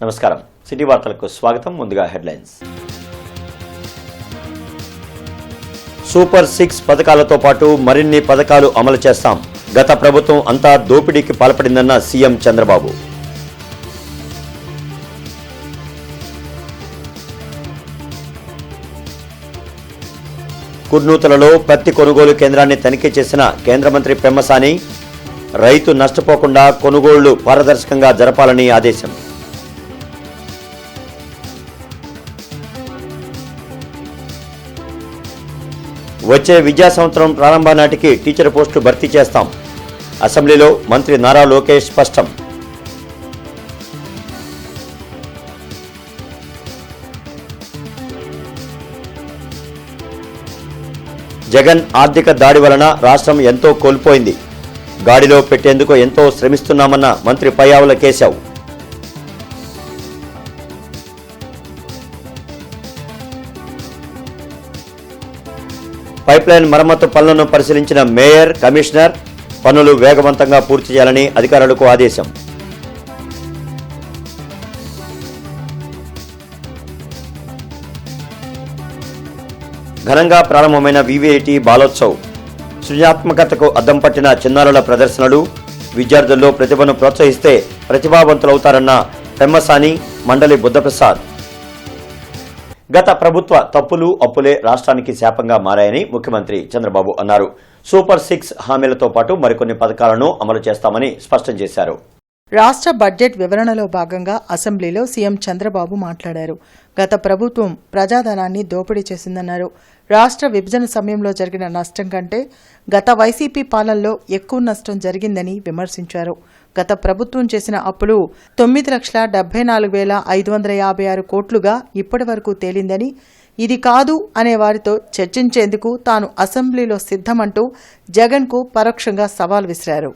నమస్కారం. సిటీ వార్తలకు స్వాగతం. ముందుగా హెడ్లైన్స్. సూపర్ 6 పథకాలతో పాటు మరిన్ని పథకాలు అమలు చేస్తాం. గత ప్రభుత్వం అంతా దోపిడీకి పాల్పడిందన్న సీఎం చంద్రబాబు. కుర్నూతలలో పత్తి కొనుగోలు కేంద్రాన్ని తనిఖీ చేసిన కేంద్ర మంత్రి పెమ్మసాని రైతు నష్టపోకుండా కొనుగోళ్లు పారదర్శకంగా జరపాలని ఆదేశం. వచ్చే విద్యా సంవత్సరం ప్రారంభ నాటికి టీచర్ పోస్టులు భర్తీ చేస్తాం. అసెంబ్లీలో మంత్రి నారా లోకేష్ స్పష్టం. జగన్ ఆర్థిక దాడి వలన రాష్ట్రం ఎంతో కోల్పోయింది. గాడిలో పెట్టేందుకు ఎంతో శ్రమిస్తున్నామన్న మంత్రి పయ్యావుల కేశవ్. పైప్లైన్ మరమ్మతు పనులను పరిశీలించిన మేయర్, కమిషనర్ పనులు వేగవంతంగా పూర్తి చేయాలని అధికారులకు ఆదేశం. ఘనంగా ప్రారంభమైన వివిఐటి బాలోత్సవ్. సృజనాత్మకతకు అద్దం పట్టిన చిన్నారుల ప్రదర్శనలు. విద్యార్థుల్లో ప్రతిభను ప్రోత్సహిస్తే ప్రతిభావంతులవుతారన్న పెమ్మసాని, మండలి బుద్ధప్రసాద్. గత ప్రభుత్వ తప్పులు, అప్పులే రాష్ట్రానికి శాపంగా మారాయని ముఖ్యమంత్రి చంద్రబాబు అన్నారు. సూపర్ 6 హామీలతో పాటు మరికొన్ని పథకాలను అమలు చేస్తామని స్పష్టం చేశారు. రాష్ట్ర బడ్జెట్ వివరణలో భాగంగా అసెంబ్లీలో సీఎం చంద్రబాబు మాట్లాడారు. గత ప్రభుత్వం ప్రజాధనాన్ని దోపిడీ చేసిందన్నారు. రాష్ట్ర విభజన సమయంలో జరిగిన నష్టం కంటే గత వైసీపీ పాలనలో ఎక్కువ నష్టం జరిగిందని విమర్శించారు. గత ప్రభుత్వం చేసిన అప్పులు 9,74,556 కోట్లుగా ఇప్పటి వరకు తేలిందని, ఇది కాదు అనే వారితో చర్చించేందుకు తాను అసెంబ్లీలో సిద్ధమంటూ జగన్కు పరోక్షంగా సవాల్ విసిరారు.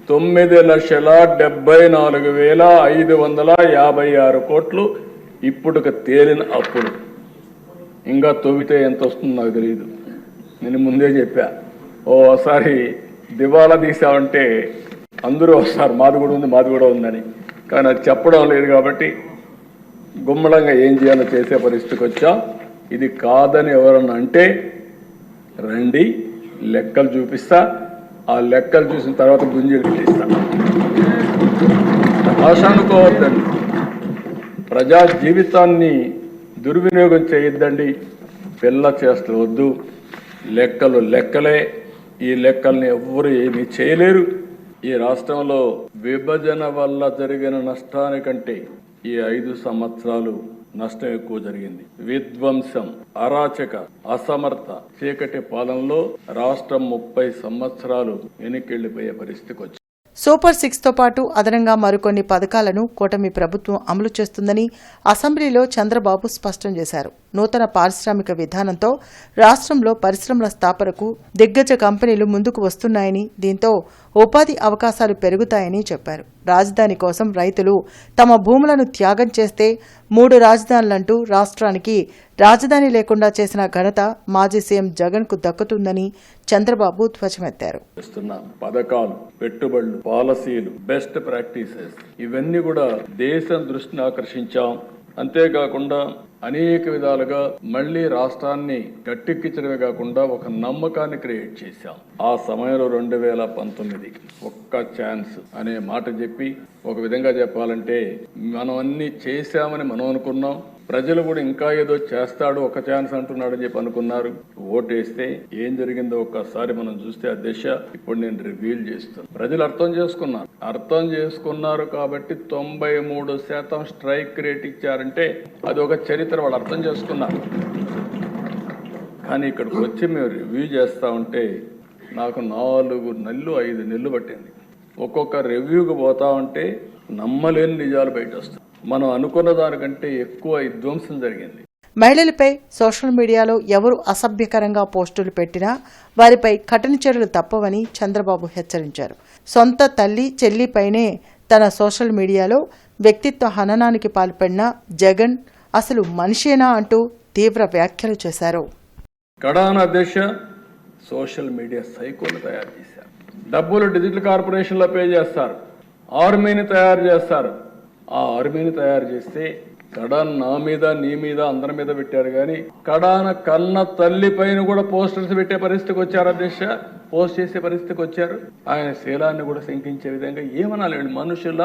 9,74,556 కోట్లు ఇప్పుడు తేలిన అప్పులు. ఇంకా తవ్వితే ఎంత వస్తుందో నాకు తెలియదు. నేను ముందే చెప్పా, ఓసారి దివాలా తీసామంటే అందరూ వస్తారు, మాది కూడా ఉందని. కానీ అది చెప్పడం లేదు కాబట్టి గుమ్మడంగా ఏం చేయాలో చేసే పరిస్థితికి వచ్చాం. ఇది కాదని ఎవరన్నా అంటే రండి, లెక్కలు చూపిస్తా. ఆ లెక్కలు చూసిన తర్వాత గుంజీలు తీస్తా. ఆశ అనుకోవద్దండి, ప్రజా జీవితాన్ని దుర్వినియోగం చేయొద్దండి. పిల్ల చేష్టలు వద్దు. లెక్కలు లెక్కలే. ఈ లెక్కల్ని ఎవ్వరూ ఏమీ చేయలేరు. ఈ రాష్ట్రంలో విభజన వల్ల జరిగిన నష్టానికంటే ఈ 5 సంవత్సరాలు నష్టం ఎక్కువ జరిగింది. విధ్వంసం, అరాచక, అసమర్థ చీకటి పాలనలో రాష్ట్రం 30 సంవత్సరాలు వెనక్కిళ్లిపోయే పరిస్థితికి వచ్చింది. సూపర్ 6తో పాటు అదనంగా మరికొన్ని పథకాలను కూటమి ప్రభుత్వం అమలు చేస్తుందని అసెంబ్లీలో చంద్రబాబు స్పష్టం చేశారు. నూతన పారిశ్రామిక విధానంతో రాష్ట్రంలో పరిశ్రమల స్థాపనకు దిగ్గజ కంపెనీలు ముందుకు వస్తున్నాయని, దీంతో ఉపాధి అవకాశాలు పెరుగుతాయని చెప్పారు. రాజధాని కోసం రైతులు తమ భూములను త్యాగం చేస్తే 3 రాజధానులంటూ రాష్ట్రానికి రాజధాని లేకుండా చేసిన ఘనత మాజీ సీఎం జగన్కు దక్కుతుందని చంద్రబాబు ధ్వజమెత్తారు. పథకాలు, పెట్టుబడులు, పాలసీలు, బెస్ట్ ప్రాక్టీసెస్ ఇవన్నీ కూడా దేశం దృష్టిని ఆకర్షించాం. అంతేకాకుండా అనేక విధాలుగా మళ్లీ రాష్ట్రాన్ని గట్టెక్కించడమే కాకుండా ఒక నమ్మకాన్ని క్రియేట్ చేశాం. ఆ సమయంలో 2019 ఒక్క ఛాన్స్ అనే మాట చెప్పి, ఒక విధంగా చెప్పాలంటే మనం అన్ని చేశామని మనం అనుకున్నాం. ప్రజలు కూడా ఇంకా ఏదో చేస్తాడు, ఒక ఛాన్స్ అంటున్నాడని చెప్పి అనుకున్నారు. ఓటేస్తే ఏం జరిగిందో ఒక్కసారి మనం చూస్తే ఆ దిశ ఇప్పుడు నేను రివీల్ చేస్తాను. ప్రజలు అర్థం చేసుకున్నారు కాబట్టి 93% స్ట్రైక్ రేట్ ఇచ్చారంటే అది ఒక చరిత్ర. వాళ్ళు అర్థం చేసుకున్నారు. కానీ ఇక్కడికి వచ్చి మేము రివ్యూ చేస్తా ఉంటే నాకు 4 నెలలు 5 నెలలు పట్టింది. ఒక్కొక్క రివ్యూకి పోతా ఉంటే నమ్మలేని నిజాలు బయట వస్తాయి. మనం అనుకున్న దానికంటే ఎక్కువ విధ్వంసం జరిగింది. మహిళలపై సోషల్ మీడియాలో ఎవరు అసభ్యకరంగా పోస్టులు పెట్టినా వారిపై కఠిన చర్యలు తప్పవని చంద్రబాబు హెచ్చరించారు. సొంత తల్లి, చెల్లిపైనే తన సోషల్ మీడియాలో వ్యక్తిత్వ హననానికి పాల్పడిన జగన్ అసలు మనిషేనా అంటూ తీవ్ర వ్యాఖ్యలు చేశారు. కడాన దశ సోషల్ మీడియా సైకోలు తయారు చేశారు. డబ్బులు డిజిటల్ కార్పొరేషన్లో పే చేస్తారు, ఆర్మీని తయారు చేస్తారు. ఆ ఆర్మీని తయారు చేస్తే కడాన్ నా మీద నీ మీద అందరి మీద పెట్టారు కానీ కడాన కన్న తల్లి పైన కూడా పోస్టర్స్ పెట్టే పరిస్థితికి వచ్చారు. అధ్యక్ష, పోస్ట్ చేసే పరిస్థితికి వచ్చారు. ఆయన శీలాన్ని కూడా శంకించే విధంగా ఏమనాలి, మనుషుల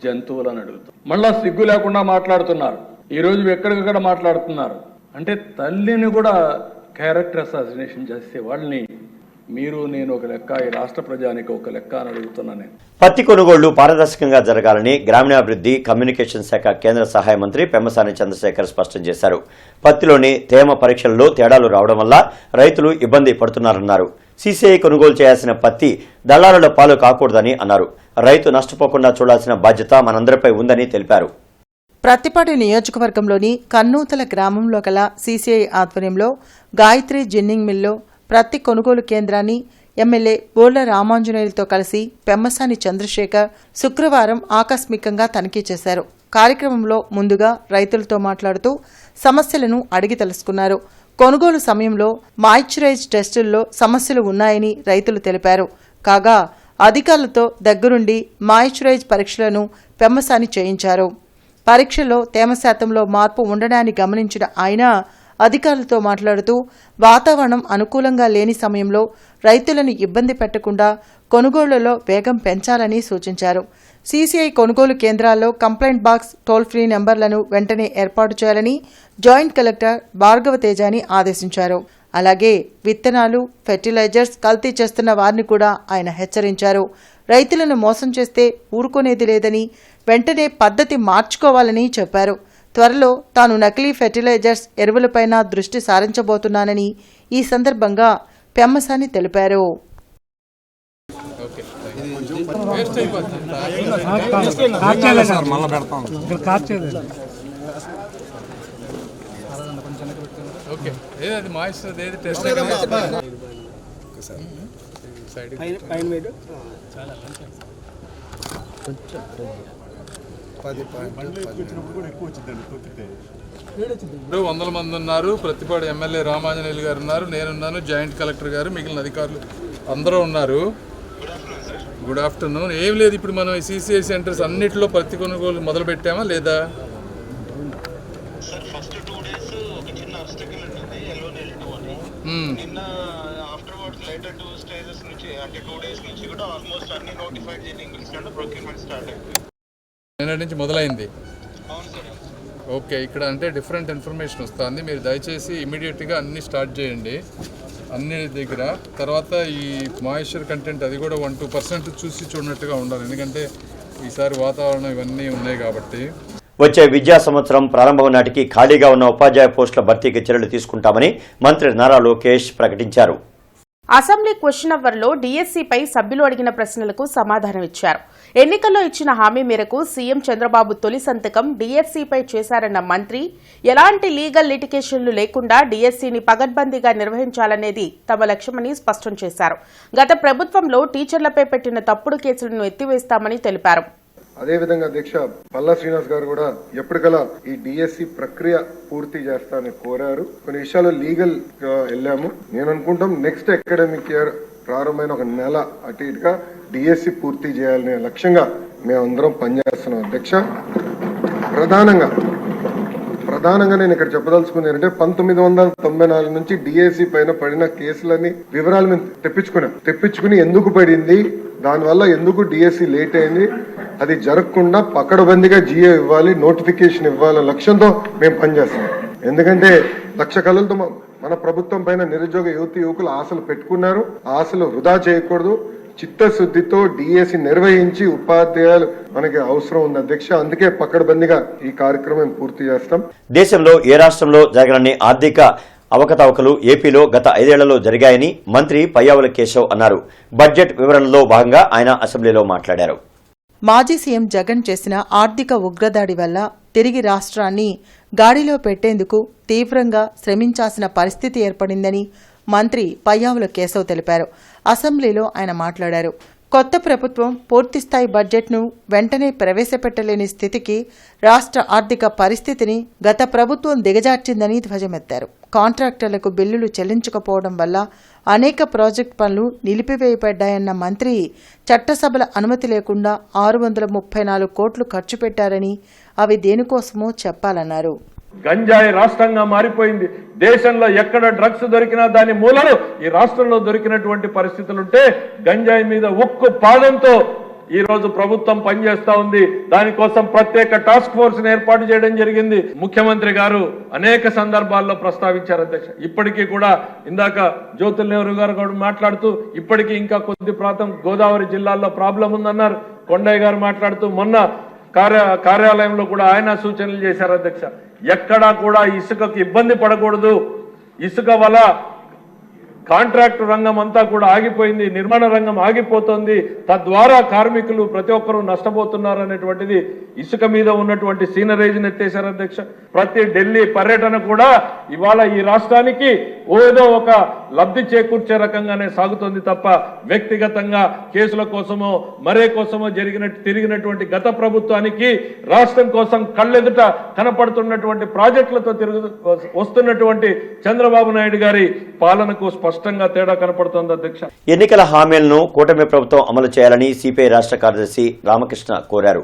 జంతువులని అడుగుతాం. మళ్ళా సిగ్గు లేకుండా మాట్లాడుతున్నారు. ఈ రోజు ఎక్కడికక్కడ మాట్లాడుతున్నారు. అంటే తల్లిని కూడా క్యారెక్టర్ అసాసినేషన్ చేసే వాళ్ళని మీరు నేను ఒక లెక్క, ఈ రాష్ట్ర ప్రజానికి ఒక లెక్క అని అడుగుతున్నా నేను. పత్తి కొనుగోళ్లు పారదర్శకంగా జరగాలని గ్రామీణాభివృద్ధి కమ్యూనికేషన్ శాఖ కేంద్ర సహాయ మంత్రి పెమ్మసాని చంద్రశేఖర్ స్పష్టం చేశారు. పత్తిలోని తేమ పరీక్షల్లో తేడాలు రావడం వల్ల రైతులు ఇబ్బంది పడుతున్నారన్నారు. సీసీఐ కొనుగోలు చేయాల్సిన పత్తి దళారుల పాలు కాకూడదని అన్నారు. రైతు నష్టపోకుండా చూడాల్సిన బాధ్యత మనందరిపై ఉందని తెలిపారు. ప్రత్తిపాడు నియోజకవర్గంలోని కన్నూతల గ్రామంలో గల సీసీఐ ఆధ్వర్యంలో గాయత్రి జిన్నింగ్ మిల్లో ప్రత్తి కొనుగోలు కేంద్రాన్ని ఎమ్మెల్యే బోళ్ల రామాంజనేయులతో కలిసి పెమ్మసాని చంద్రశేఖర్ శుక్రవారం ఆకస్మికంగా తనిఖీ చేశారు. కార్యక్రమంలో ముందుగా రైతులతో మాట్లాడుతూ సమస్యలను అడిగి తెలుసుకున్నారు. కొనుగోలు సమయంలో మాయిశ్చరైజ్ టెస్టుల్లో సమస్యలు ఉన్నాయని రైతులు తెలిపారు. కాగా అధికారులతో దగ్గరుండి మాయిశ్చరైజ్ పరీక్షలను పెమ్మసాని చేయించారు. పరీక్షల్లో తేమ శాతంలో మార్పు ఉండడాన్ని గమనించిన ఆయన అధికారులతో మాట్లాడుతూ వాతావరణం అనుకూలంగా లేని సమయంలో రైతులను ఇబ్బంది పెట్టకుండా కొనుగోళ్లలో వేగం పెంచాలని సూచించారు. సీసీఐ కొనుగోలు కేంద్రాల్లో కంప్లైంట్ బాక్స్, టోల్ ఫ్రీ నెంబర్లను వెంటనే ఏర్పాటు చేయాలని జాయింట్ కలెక్టర్ భార్గవ తేజాని ఆదేశించారు. అలాగే విత్తనాలు, ఫెర్టిలైజర్స్ కల్తీ చేస్తున్న వారిని కూడా ఆయన హెచ్చరించారు. రైతులను మోసం చేస్తే ఊరుకునేది లేదని, వెంటనే పద్ధతి మార్చుకోవాలని చెప్పారు. త్వరలో తాను నకిలీ ఫెర్టిలైజర్స్, ఎరువులపైన దృష్టి సారించబోతున్నానని ఈ సందర్భంగా పెమ్మసాని తెలిపారు. వందల మంది ఉన్నారు. ప్రతిపాడు ఎమ్మెల్యే రామాంజనేయులు గారు ఉన్నారు, నేనున్నాను, జాయింట్ కలెక్టర్ గారు, మిగిలిన అధికారులు అందరూ ఉన్నారు. Good afternoon. ఏం లేదు, ఇప్పుడు మనం సీసీఐ సెంటర్స్ అన్నిటిలో పత్తి కొనుగోలు మొదలు పెట్టామా లేదా? నిన్నటి నుంచి మొదలైంది. ఓకే, ఇక్కడ అంటే డిఫరెంట్ ఇన్ఫర్మేషన్ వస్తుంది. మీరు దయచేసి ఇమీడియట్గా అన్ని స్టార్ట్ చేయండి అన్ని దగ్గర. తర్వాత ఈ మాయిశ్చర్ కంటెంట్ అది కూడా 1-2% చూసి చూడనట్టుగా ఉండాలి, ఎందుకంటే ఈసారి వాతావరణం ఇవన్నీ ఉన్నాయి కాబట్టి. వచ్చే విద్యా సంవత్సరం ప్రారంభం నాటికి ఖాళీగా ఉన్న ఉపాధ్యాయ పోస్టుల భర్తీకి చర్యలు తీసుకుంటామని మంత్రి నారా లోకేష్ ప్రకటించారు. అసెంబ్లీ క్వశ్చన్ అవర్లో డీఎస్సీపై సభ్యులు అడిగిన ప్రశ్నలకు సమాధానం ఇచ్చారు. ఎన్నికల్లో ఇచ్చిన హామీ మేరకు సీఎం చంద్రబాబు తొలి సంతకం డీఎస్సీపై చేశారన్న మంత్రి, ఎలాంటి లీగల్ లిటిగేషన్లు లేకుండా డీఎస్సీని పగడ్బందీగా నిర్వహించాలనేది తమ లక్ష్యమని స్పష్టం చేశారు. గత ప్రభుత్వంలో టీచర్లపై పెట్టిన తప్పుడు కేసులను ఎత్తివేస్తామని తెలిపారు. అదేవిధంగా అధ్యక్ష పల్లా శ్రీనివాస్ గారు కూడా ఎప్పటికలా ఈ డిఎస్సి ప్రక్రియ పూర్తి చేస్తానని కోరారు. కొన్ని విషయాలు లీగల్ వెళ్ళాము. నేను అనుకుంటాం నెక్స్ట్ అకాడమిక్ ఇయర్ ప్రారంభమైన ఒక నెల అటు ఇటుగా డిఎస్సి పూర్తి చేయాలనే లక్ష్యంగా మేమందరం పనిచేస్తున్నాం. అధ్యక్ష, ప్రధానంగా నేను ఇక్కడ చెప్పదలుచుకుంది ఏంటంటే 1994 నుంచి డిఎస్సి పైన పడిన కేసులని వివరాలు మేము తెప్పించుకుని ఎందుకు పడింది, దానివల్ల ఎందుకు డిఎస్సి లేట్ అయింది, అది జరగకుండా పకడ్బందీగా జియో ఇవ్వాలి, నోటిఫికేషన్ ఇవ్వాలనే లక్ష్యంతో మేము పనిచేస్తాం. ఎందుకంటే లక్ష కళలతో మన ప్రభుత్వం పైన నిరుద్యోగ యువకులు ఆశలు పెట్టుకున్నారు. ఆశలు వృధా చేయకూడదు. చిత్తశుద్ధితో డిఎస్సి నిర్వహించి ఉపాధ్యాయులు మనకి అవసరం ఉంది అధ్యక్ష. అందుకే పకడ్బందీగా ఈ కార్యక్రమం పూర్తి చేస్తాం. దేశంలో ఏ రాష్ట్రంలో జరగని ఆర్థిక అవకతవకలు ఏపీలో గత 5 ఏళ్లలో జరిగాయని మంత్రి పయ్యావుల కేశవ్ అన్నారు. బడ్జెట్ వివరణలో భాగంగా ఆయన అసెంబ్లీలో మాట్లాడారు. మాజీ సీఎం జగన్ చేసిన ఆర్థిక ఉగ్రదాడి వల్ల తిరిగి రాష్ట్రాన్ని గాడిలో పెట్టేందుకు తీవ్రంగా శ్రమించాల్సిన పరిస్థితి ఏర్పడిందని మంత్రి పయ్యావుల కేశవ్ తెలిపారు. అసెంబ్లీలో ఆయన మాట్లాడారు. కొత్త ప్రభుత్వం పూర్తిస్థాయి బడ్జెట్ను వెంటనే ప్రవేశపెట్టలేని స్థితికి రాష్ట్ర ఆర్థిక పరిస్థితిని గత ప్రభుత్వం దిగజార్చిందని ధ్వజమెత్తారు. కాంట్రాక్టర్లకు బిల్లులు చెల్లించకపోవడం వల్ల అనేక ప్రాజెక్టు పనులు నిలిపివేయబడ్డాయన్న మంత్రి చట్టసభల అనుమతి లేకుండా 634 కోట్లు ఖర్చు పెట్టారని అవి దేనికోసమో చెప్పాలన్నారు. గంజాయి రాష్ట్రంగా మారిపోయింది. దేశంలో ఎక్కడ డ్రగ్స్ దొరికినా దాని మూలాలు ఈ రాష్ట్రంలో దొరికినటువంటి పరిస్థితులుంటే గంజాయి మీద ఉక్కు పాదంతో ఈ రోజు ప్రభుత్వం పనిచేస్తా ఉంది. దానికోసం ప్రత్యేక టాస్క్ ఫోర్స్ ఏర్పాటు చేయడం జరిగింది. ముఖ్యమంత్రి గారు అనేక సందర్భాల్లో ప్రస్తావించారు అధ్యక్ష. ఇప్పటికీ కూడా ఇందాక జ్యోతుల్ నెహ్రూ గారు కూడా మాట్లాడుతూ ఇప్పటికీ ఇంకా కొద్ది ప్రాంతం గోదావరి జిల్లాల్లో ప్రాబ్లం ఉందన్నారు. కొండయ్య గారు మాట్లాడుతూ మొన్న కార్యాలయంలో కూడా ఆయన సూచనలు చేశారు అధ్యక్ష. ఎక్కడా కూడా ఇసుకకు ఇబ్బంది పడకూడదు. ఇసుక వల్ల కాంట్రాక్టు రంగం అంతా కూడా ఆగిపోయింది, నిర్మాణ రంగం ఆగిపోతుంది, తద్వారా కార్మికులు ప్రతి ఒక్కరూ నష్టపోతున్నారు అనేటువంటిది ఇసుక మీద ఉన్నటువంటి సీనరేజ్ని ఎత్తేశారు అధ్యక్ష. ప్రతి ఢిల్లీ పర్యటన కూడా ఇవాళ ఈ రాష్ట్రానికి ఏదో ఒక లబ్ధి చేకూర్చే రకంగానే సాగుతుంది తప్ప వ్యక్తిగతంగా కేసుల కోసమో మరే కోసమో తిరిగినటువంటి గత ప్రభుత్వానికి రాష్ట్రం కోసం కళ్ళెదుట కనపడుతున్నటువంటి ప్రాజెక్టులతో వస్తున్నటువంటి చంద్రబాబు నాయుడు గారి పాలనకు స్పష్టంగా తేడా కనపడుతోంది అధ్యక్ష. ఎన్నికల హామీలను కూటమి ప్రభుత్వం అమలు చేయాలని సిపిఐ రాష్ట్ర కార్యదర్శి రామకృష్ణ కోరారు.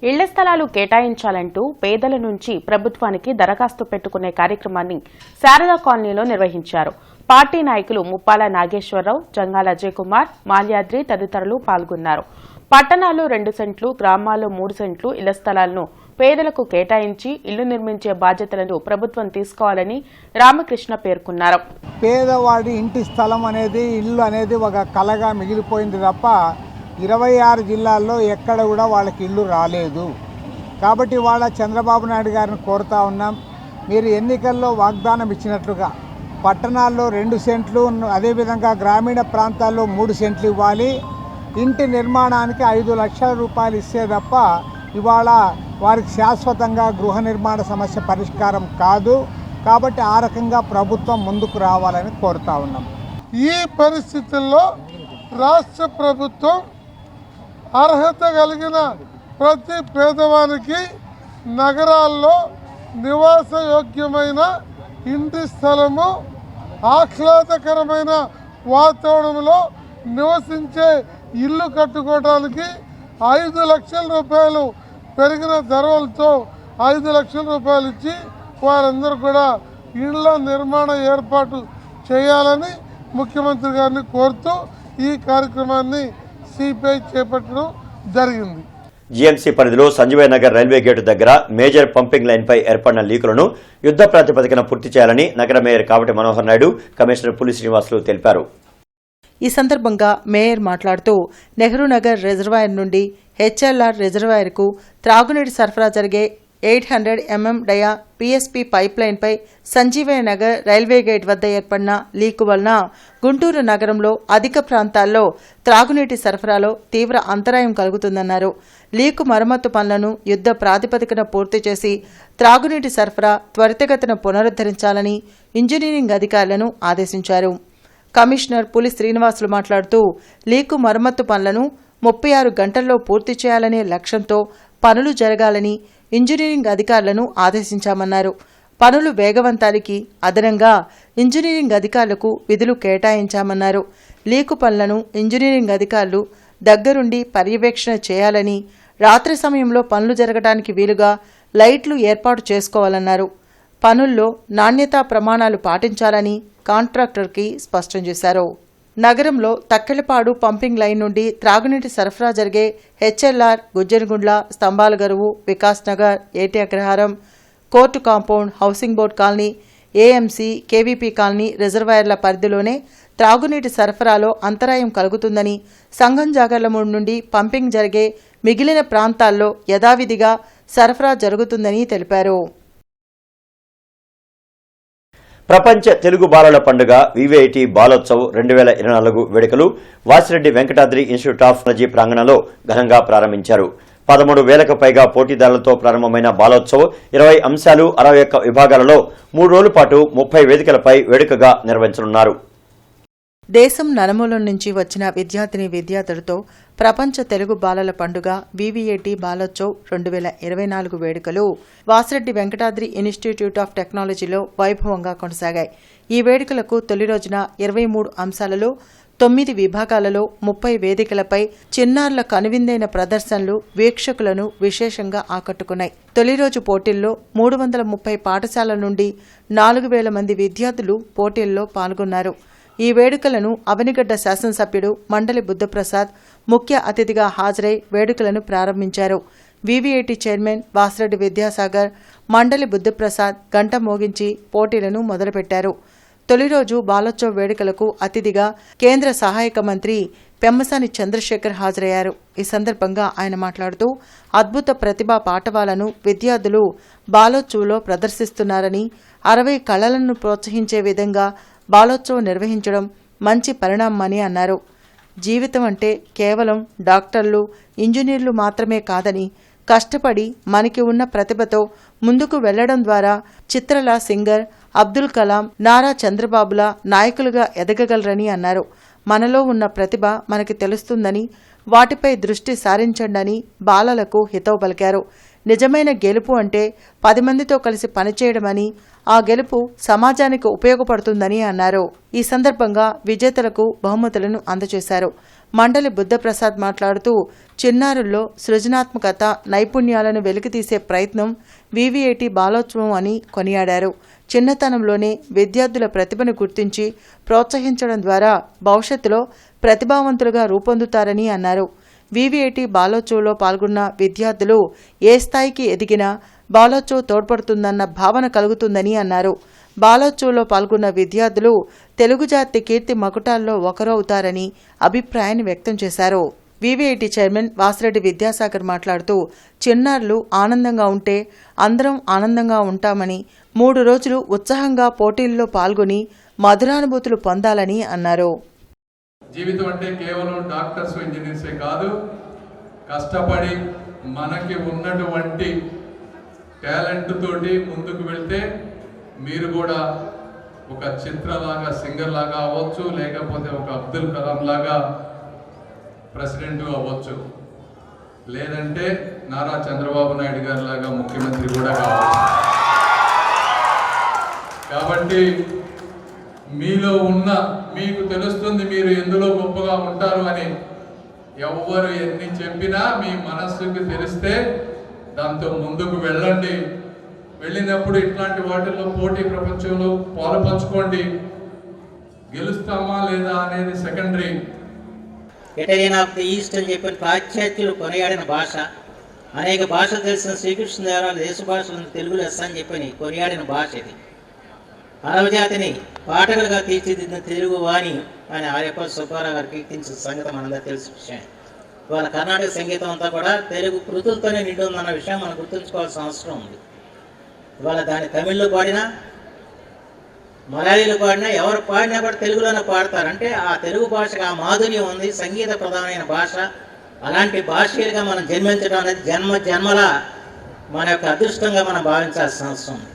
ఇళ్ల స్థలాలు కేటాయించాలంటూ పేదల నుంచి ప్రభుత్వానికి దరఖాస్తు పెట్టుకునే కార్యక్రమాన్ని శారదా కాలనీలో నిర్వహించారు. పార్టీ నాయకులు ముప్పాల నాగేశ్వరరావు, జంగాల అజయ్ కుమార్, మాల్యాద్రి తదితరులు పాల్గొన్నారు. పట్టణాల్లో 2 సెంట్లు, గ్రామాల్లో 3 సెంట్లు ఇళ్ల స్థలాలను పేదలకు కేటాయించి ఇల్లు నిర్మించే బాధ్యతలను ప్రభుత్వం తీసుకోవాలని రామకృష్ణ పేర్కొన్నారు. పేదవాడి ఇంటి స్థలం అనేది, ఇల్లు అనేది ఒక కలగా మిగిలిపోయింది తప్ప 26 జిల్లాల్లో ఎక్కడ కూడా వాళ్ళకి ఇల్లు రాలేదు. కాబట్టి వాళ్ళ చంద్రబాబు నాయుడు గారిని కోరుతా ఉన్నాం, మీరు ఎన్నికల్లో వాగ్దానం ఇచ్చినట్లుగా పట్టణాల్లో 2 సెంట్లు, అదేవిధంగా గ్రామీణ ప్రాంతాల్లో 3 సెంట్లు ఇవ్వాలి. ఇంటి నిర్మాణానికి 5 లక్షల రూపాయలు ఇస్తే తప్ప ఇవాళ వారికి శాశ్వతంగా గృహ నిర్మాణ సమస్య పరిష్కారం కాదు. కాబట్టి ఆ రకంగా ప్రభుత్వం ముందుకు రావాలని కోరుతా ఉన్నాం. ఈ పరిస్థితుల్లో రాష్ట్ర ప్రభుత్వం అర్హత కలిగిన ప్రతి పేదవానికి నగరాల్లో నివాసయోగ్యమైన ఇంటి స్థలము, ఆహ్లాదకరమైన వాతావరణంలో నివసించే ఇల్లు కట్టుకోవడానికి 5 లక్షల రూపాయలు పెరిగిన ధరలతో 5 లక్షల రూపాయలు ఇచ్చి వారందరూ కూడా ఇళ్ల నిర్మాణ ఏర్పాటు చేయాలని ముఖ్యమంత్రి గారిని కోరుతూ ఈ కార్యక్రమాన్ని సిపిఐ చేపట్టడం జరిగింది. జీఎంసీ పరిధిలో సంజీవయ్య నగర్ రైల్వే గేటు దగ్గర మేజర్ పంపింగ్ లైన్పై ఏర్పడిన లీకులను యుద్ధ ప్రాతిపదికన పూర్తి చేయాలని నగర మేయర్ కావటి మనోహర్ నాయుడు, కమిషనర్ పులి శ్రీనివాసులు తెలిపారు. ఈ సందర్భంగా మేయర్ మాట్లాడుతూ నెహ్రూ నగర్ రిజర్వాయర్ నుండి హెచ్ఎల్ఆర్ రిజర్వాయర్కు త్రాగునీటి సరఫరా జరిగే 800 mm డయా PSP పైప్లైన్పై Sanjeevaiah Nagar railway gate వద్ద ఏర్పడిన లీకు వలన గుంటూరు నగరంలో అధిక ప్రాంతాల్లో త్రాగునీటి సరఫరాలో తీవ్ర అంతరాయం కలుగుతుందన్నారు. లీకు మరమ్మతు పనులను యుద్ధ ప్రాతిపదికన పూర్తి చేసి త్రాగునీటి సరఫరా త్వరితగతిన పునరుద్ధరించాలని ఇంజనీరింగ్ అధికారులను ఆదేశించారు. కమిషనర్ పులి శ్రీనివాసులు మాట్లాడుతూ లీకు మరమ్మతు పనులను 36 గంటల్లో పూర్తి చేయాలనే లక్ష్యంతో పనులు జరగాలని ఇంజనీరింగ్ అధికారులను ఆదేశించామన్నారు. పనులు వేగవంతానికి అదనంగా ఇంజనీరింగ్ అధికారులకు విధులు కేటాయించామన్నారు. లీకు పనులను ఇంజనీరింగ్ అధికారులు దగ్గరుండి పర్యవేక్షణ చేయాలని, రాత్రి సమయంలో పనులు జరగడానికి వీలుగా లైట్లు ఏర్పాటు చేసుకోవాలన్నారు. పనుల్లో నాణ్యతా ప్రమాణాలు పాటించాలని కాంట్రాక్టర్కి స్పష్టం చేశారు. నగరంలో తక్కెలపాడు పంపింగ్ లైన్ నుండి త్రాగునీటి సరఫరా జరిగే హెచ్ఎల్ఆర్, గుజ్జనగుండ్ల, స్తంభాల Garuvu, Vikas Nagar, Eti Agraharam, court compound, housing board colony, AMC, KVP colony రిజర్వాయర్ల పరిధిలోనే త్రాగునీటి సరఫరాలో అంతరాయం కలుగుతుందని, సంఘం జాగర్ల నుండి పంపింగ్ జరిగే మిగిలిన ప్రాంతాల్లో యథావిధిగా సరఫరా జరుగుతుందని తెలిపారు. ప్రపంచ తెలుగు బాలల పండుగ వివిఐటి బాలోత్సవ్ 2024 వేడుకలు Vasireddy Venkatadri institute of technology ప్రాంగణంలో ఘనంగా ప్రారంభించారు. 13,000కు పైగా పోటీదారులతో ప్రారంభమైన బాలోత్సవ్ 20 అంశాలు 61 విభాగాలలో 3 రోజుల పాటు 30 వేదికలపై వేడుకగా నిర్వహించనున్నారు. దేశం నలుమూలల నుంచి వచ్చిన విద్యార్థులతో ప్రపంచ తెలుగు బాలల పండుగ వివిఏటి బాలోత్సవ్ 2024 వేడుకలు వాసిరెడ్డి వెంకటాద్రి ఇన్స్టిట్యూట్ ఆఫ్ టెక్నాలజీలో వైభవంగా కొనసాగాయి. ఈ వేడుకలకు తొలి రోజున 23 అంశాలలో 9 విభాగాలలో 30 వేదికలపై చిన్నారుల కనువిందైన ప్రదర్శనలు వీక్షకులను విశేషంగా ఆకట్టుకున్నాయి. తొలి రోజు పోటీల్లో 330 పాఠశాలల నుండి 4,000 మంది విద్యార్థులు పోటీల్లో పాల్గొన్నారు. ఈ వేడుకలను అవనిగడ్డ శాసనసభ్యుడు మండలి బుద్ధప్రసాద్ ముఖ్య అతిథిగా హాజరై వేడుకలను ప్రారంభించారు. వివిఐటి చైర్మన్ వాసిరెడ్డి విద్యాసాగర్, మండలి బుద్ధప్రసాద్ గంట మోగించి పోటీలను మొదలుపెట్టారు. తొలి రోజు బాలోత్సవ్ వేడుకలకు అతిథిగా కేంద్ర సహాయక మంత్రి పెమ్మసాని చంద్రశేఖర్ హాజరయ్యారు. ఈ సందర్భంగా ఆయన మాట్లాడుతూ అద్భుత ప్రతిభా పాటవాలను విద్యార్థులు బాలోత్సవ్లో ప్రదర్శిస్తున్నారని, 60 కళలను ప్రోత్సహించే విధంగా బాలోత్సవం నిర్వహించడం మంచి పరిణామమని అన్నారు. జీవితం అంటే కేవలం డాక్టర్లు, ఇంజనీర్లు మాత్రమే కాదని, కష్టపడి మనకి ఉన్న ప్రతిభతో ముందుకు వెళ్లడం ద్వారా చిత్రల సింగర్, అబ్దుల్ కలాం, నారా చంద్రబాబుల నాయకులుగా ఎదగగలరని అన్నారు. మనలో ఉన్న ప్రతిభ మనకి తెలుస్తుందని, వాటిపై దృష్టి సారించండని బాలలకు హితవు పలికారు. నిజమైన గెలుపు అంటే 10 మందితో కలిసి పనిచేయడమని, ఆ గెలుపు సమాజానికి ఉపయోగపడుతుందని అన్నారు. ఈ సందర్భంగా విజేతలకు బహుమతులను అందజేశారు. మండలి బుద్ధప్రసాద్ మాట్లాడుతూ చిన్నారుల్లో సృజనాత్మకత, నైపుణ్యాలను వెలికితీసే ప్రయత్నం వివిఐటి బాలోత్సవం అని కొనియాడారు. చిన్నతనంలోనే విద్యార్థుల ప్రతిభను గుర్తించి ప్రోత్సహించడం ద్వారా భవిష్యత్తులో ప్రతిభావంతులుగా రూపొందుతారని అన్నారు. వివిఐటి బాలోత్సవ్లో పాల్గొన్న విద్యార్థులు ఏ స్థాయికి ఎదిగినా బాలోత్సవ్ తోడ్పడుతుందన్న భావన కలుగుతుందని అన్నారు. బాలోత్సవ్లో పాల్గొన్న విద్యార్థులు తెలుగు జాతి కీర్తి మకుటాల్లో ఒకరవుతారని అభిప్రాయాన్ని వ్యక్తం చేశారు. వివిఐటి చైర్మన్ వాసిరెడ్డి విద్యాసాగర్ మాట్లాడుతూ చిన్నారులు ఆనందంగా ఉంటే అందరం ఆనందంగా ఉంటామని, 3 రోజులు ఉత్సాహంగా పోటీల్లో పాల్గొని మధురానుభూతులు పొందాలని అన్నారు. జీవితం అంటే కేవలం డాక్టర్స్, ఇంజనీర్సే కాదు, కష్టపడి మనకి ఉన్నటువంటి టాలెంట్ తోటి ముందుకు వెళ్తే మీరు కూడా ఒక చిత్రలాగా, సింగర్ లాగా అవ్వచ్చు, లేకపోతే ఒక అబ్దుల్ కలాం లాగా ప్రెసిడెంట్ అవ్వచ్చు, లేదంటే నారా చంద్రబాబు నాయుడు గారి లాగా ముఖ్యమంత్రి కూడా కావచ్చు. కాబట్టి మీలో ఉన్న మీకు తెలుస్తుంది మీరు ఎందులో గొప్పగా ఉంటారు అని. ఎవరు ఎన్ని చెప్పినా మీ మనస్సుకు తెలిస్తే దాంతో ముందుకు వెళ్ళండి. వెళ్ళినప్పుడు ఇట్లాంటి వాటిల్లో పోటీ ప్రపంచంలో పాలు పంచుకోండి. గెలుస్తామా లేదా అనేది secondary. Italian of the east అని చెప్పిన పాశ్చాత్యులు కొనియాడిన భాష, అనేక భాషలు తెలిసిన శ్రీకృష్ణదేవరాయలు దేశ భాషలను తెలుగు లెస్స అని చెప్పని కొనియాడిన భాష ఇది. అరవజాతిని పాఠకులుగా తీర్చిదిద్దిన తెలుగు వాణి అని ఆర్యప్ప సుబ్బారావు గారు కీర్తించిన సంగతి మనందరూ తెలిసిన విషయం. ఇవాళ కర్ణాటక సంగీతం అంతా కూడా తెలుగు కృతులతోనే నిండి ఉందన్న విషయం మనం గుర్తుంచుకోవాల్సిన అవసరం ఉంది. ఇవాళ దాన్ని తమిళ్లో పాడినా, మలయాళీలో పాడినా, ఎవరు పాడినా కూడా తెలుగులోనే పాడతారు. అంటే ఆ తెలుగు భాషకు ఆ మాధుర్యం ఉంది, సంగీత ప్రధానమైన భాష. అలాంటి భాషలుగా మనం జన్మించడం అనేది జన్మల మన యొక్క అదృష్టంగా మనం భావించాల్సిన అవసరం ఉంది.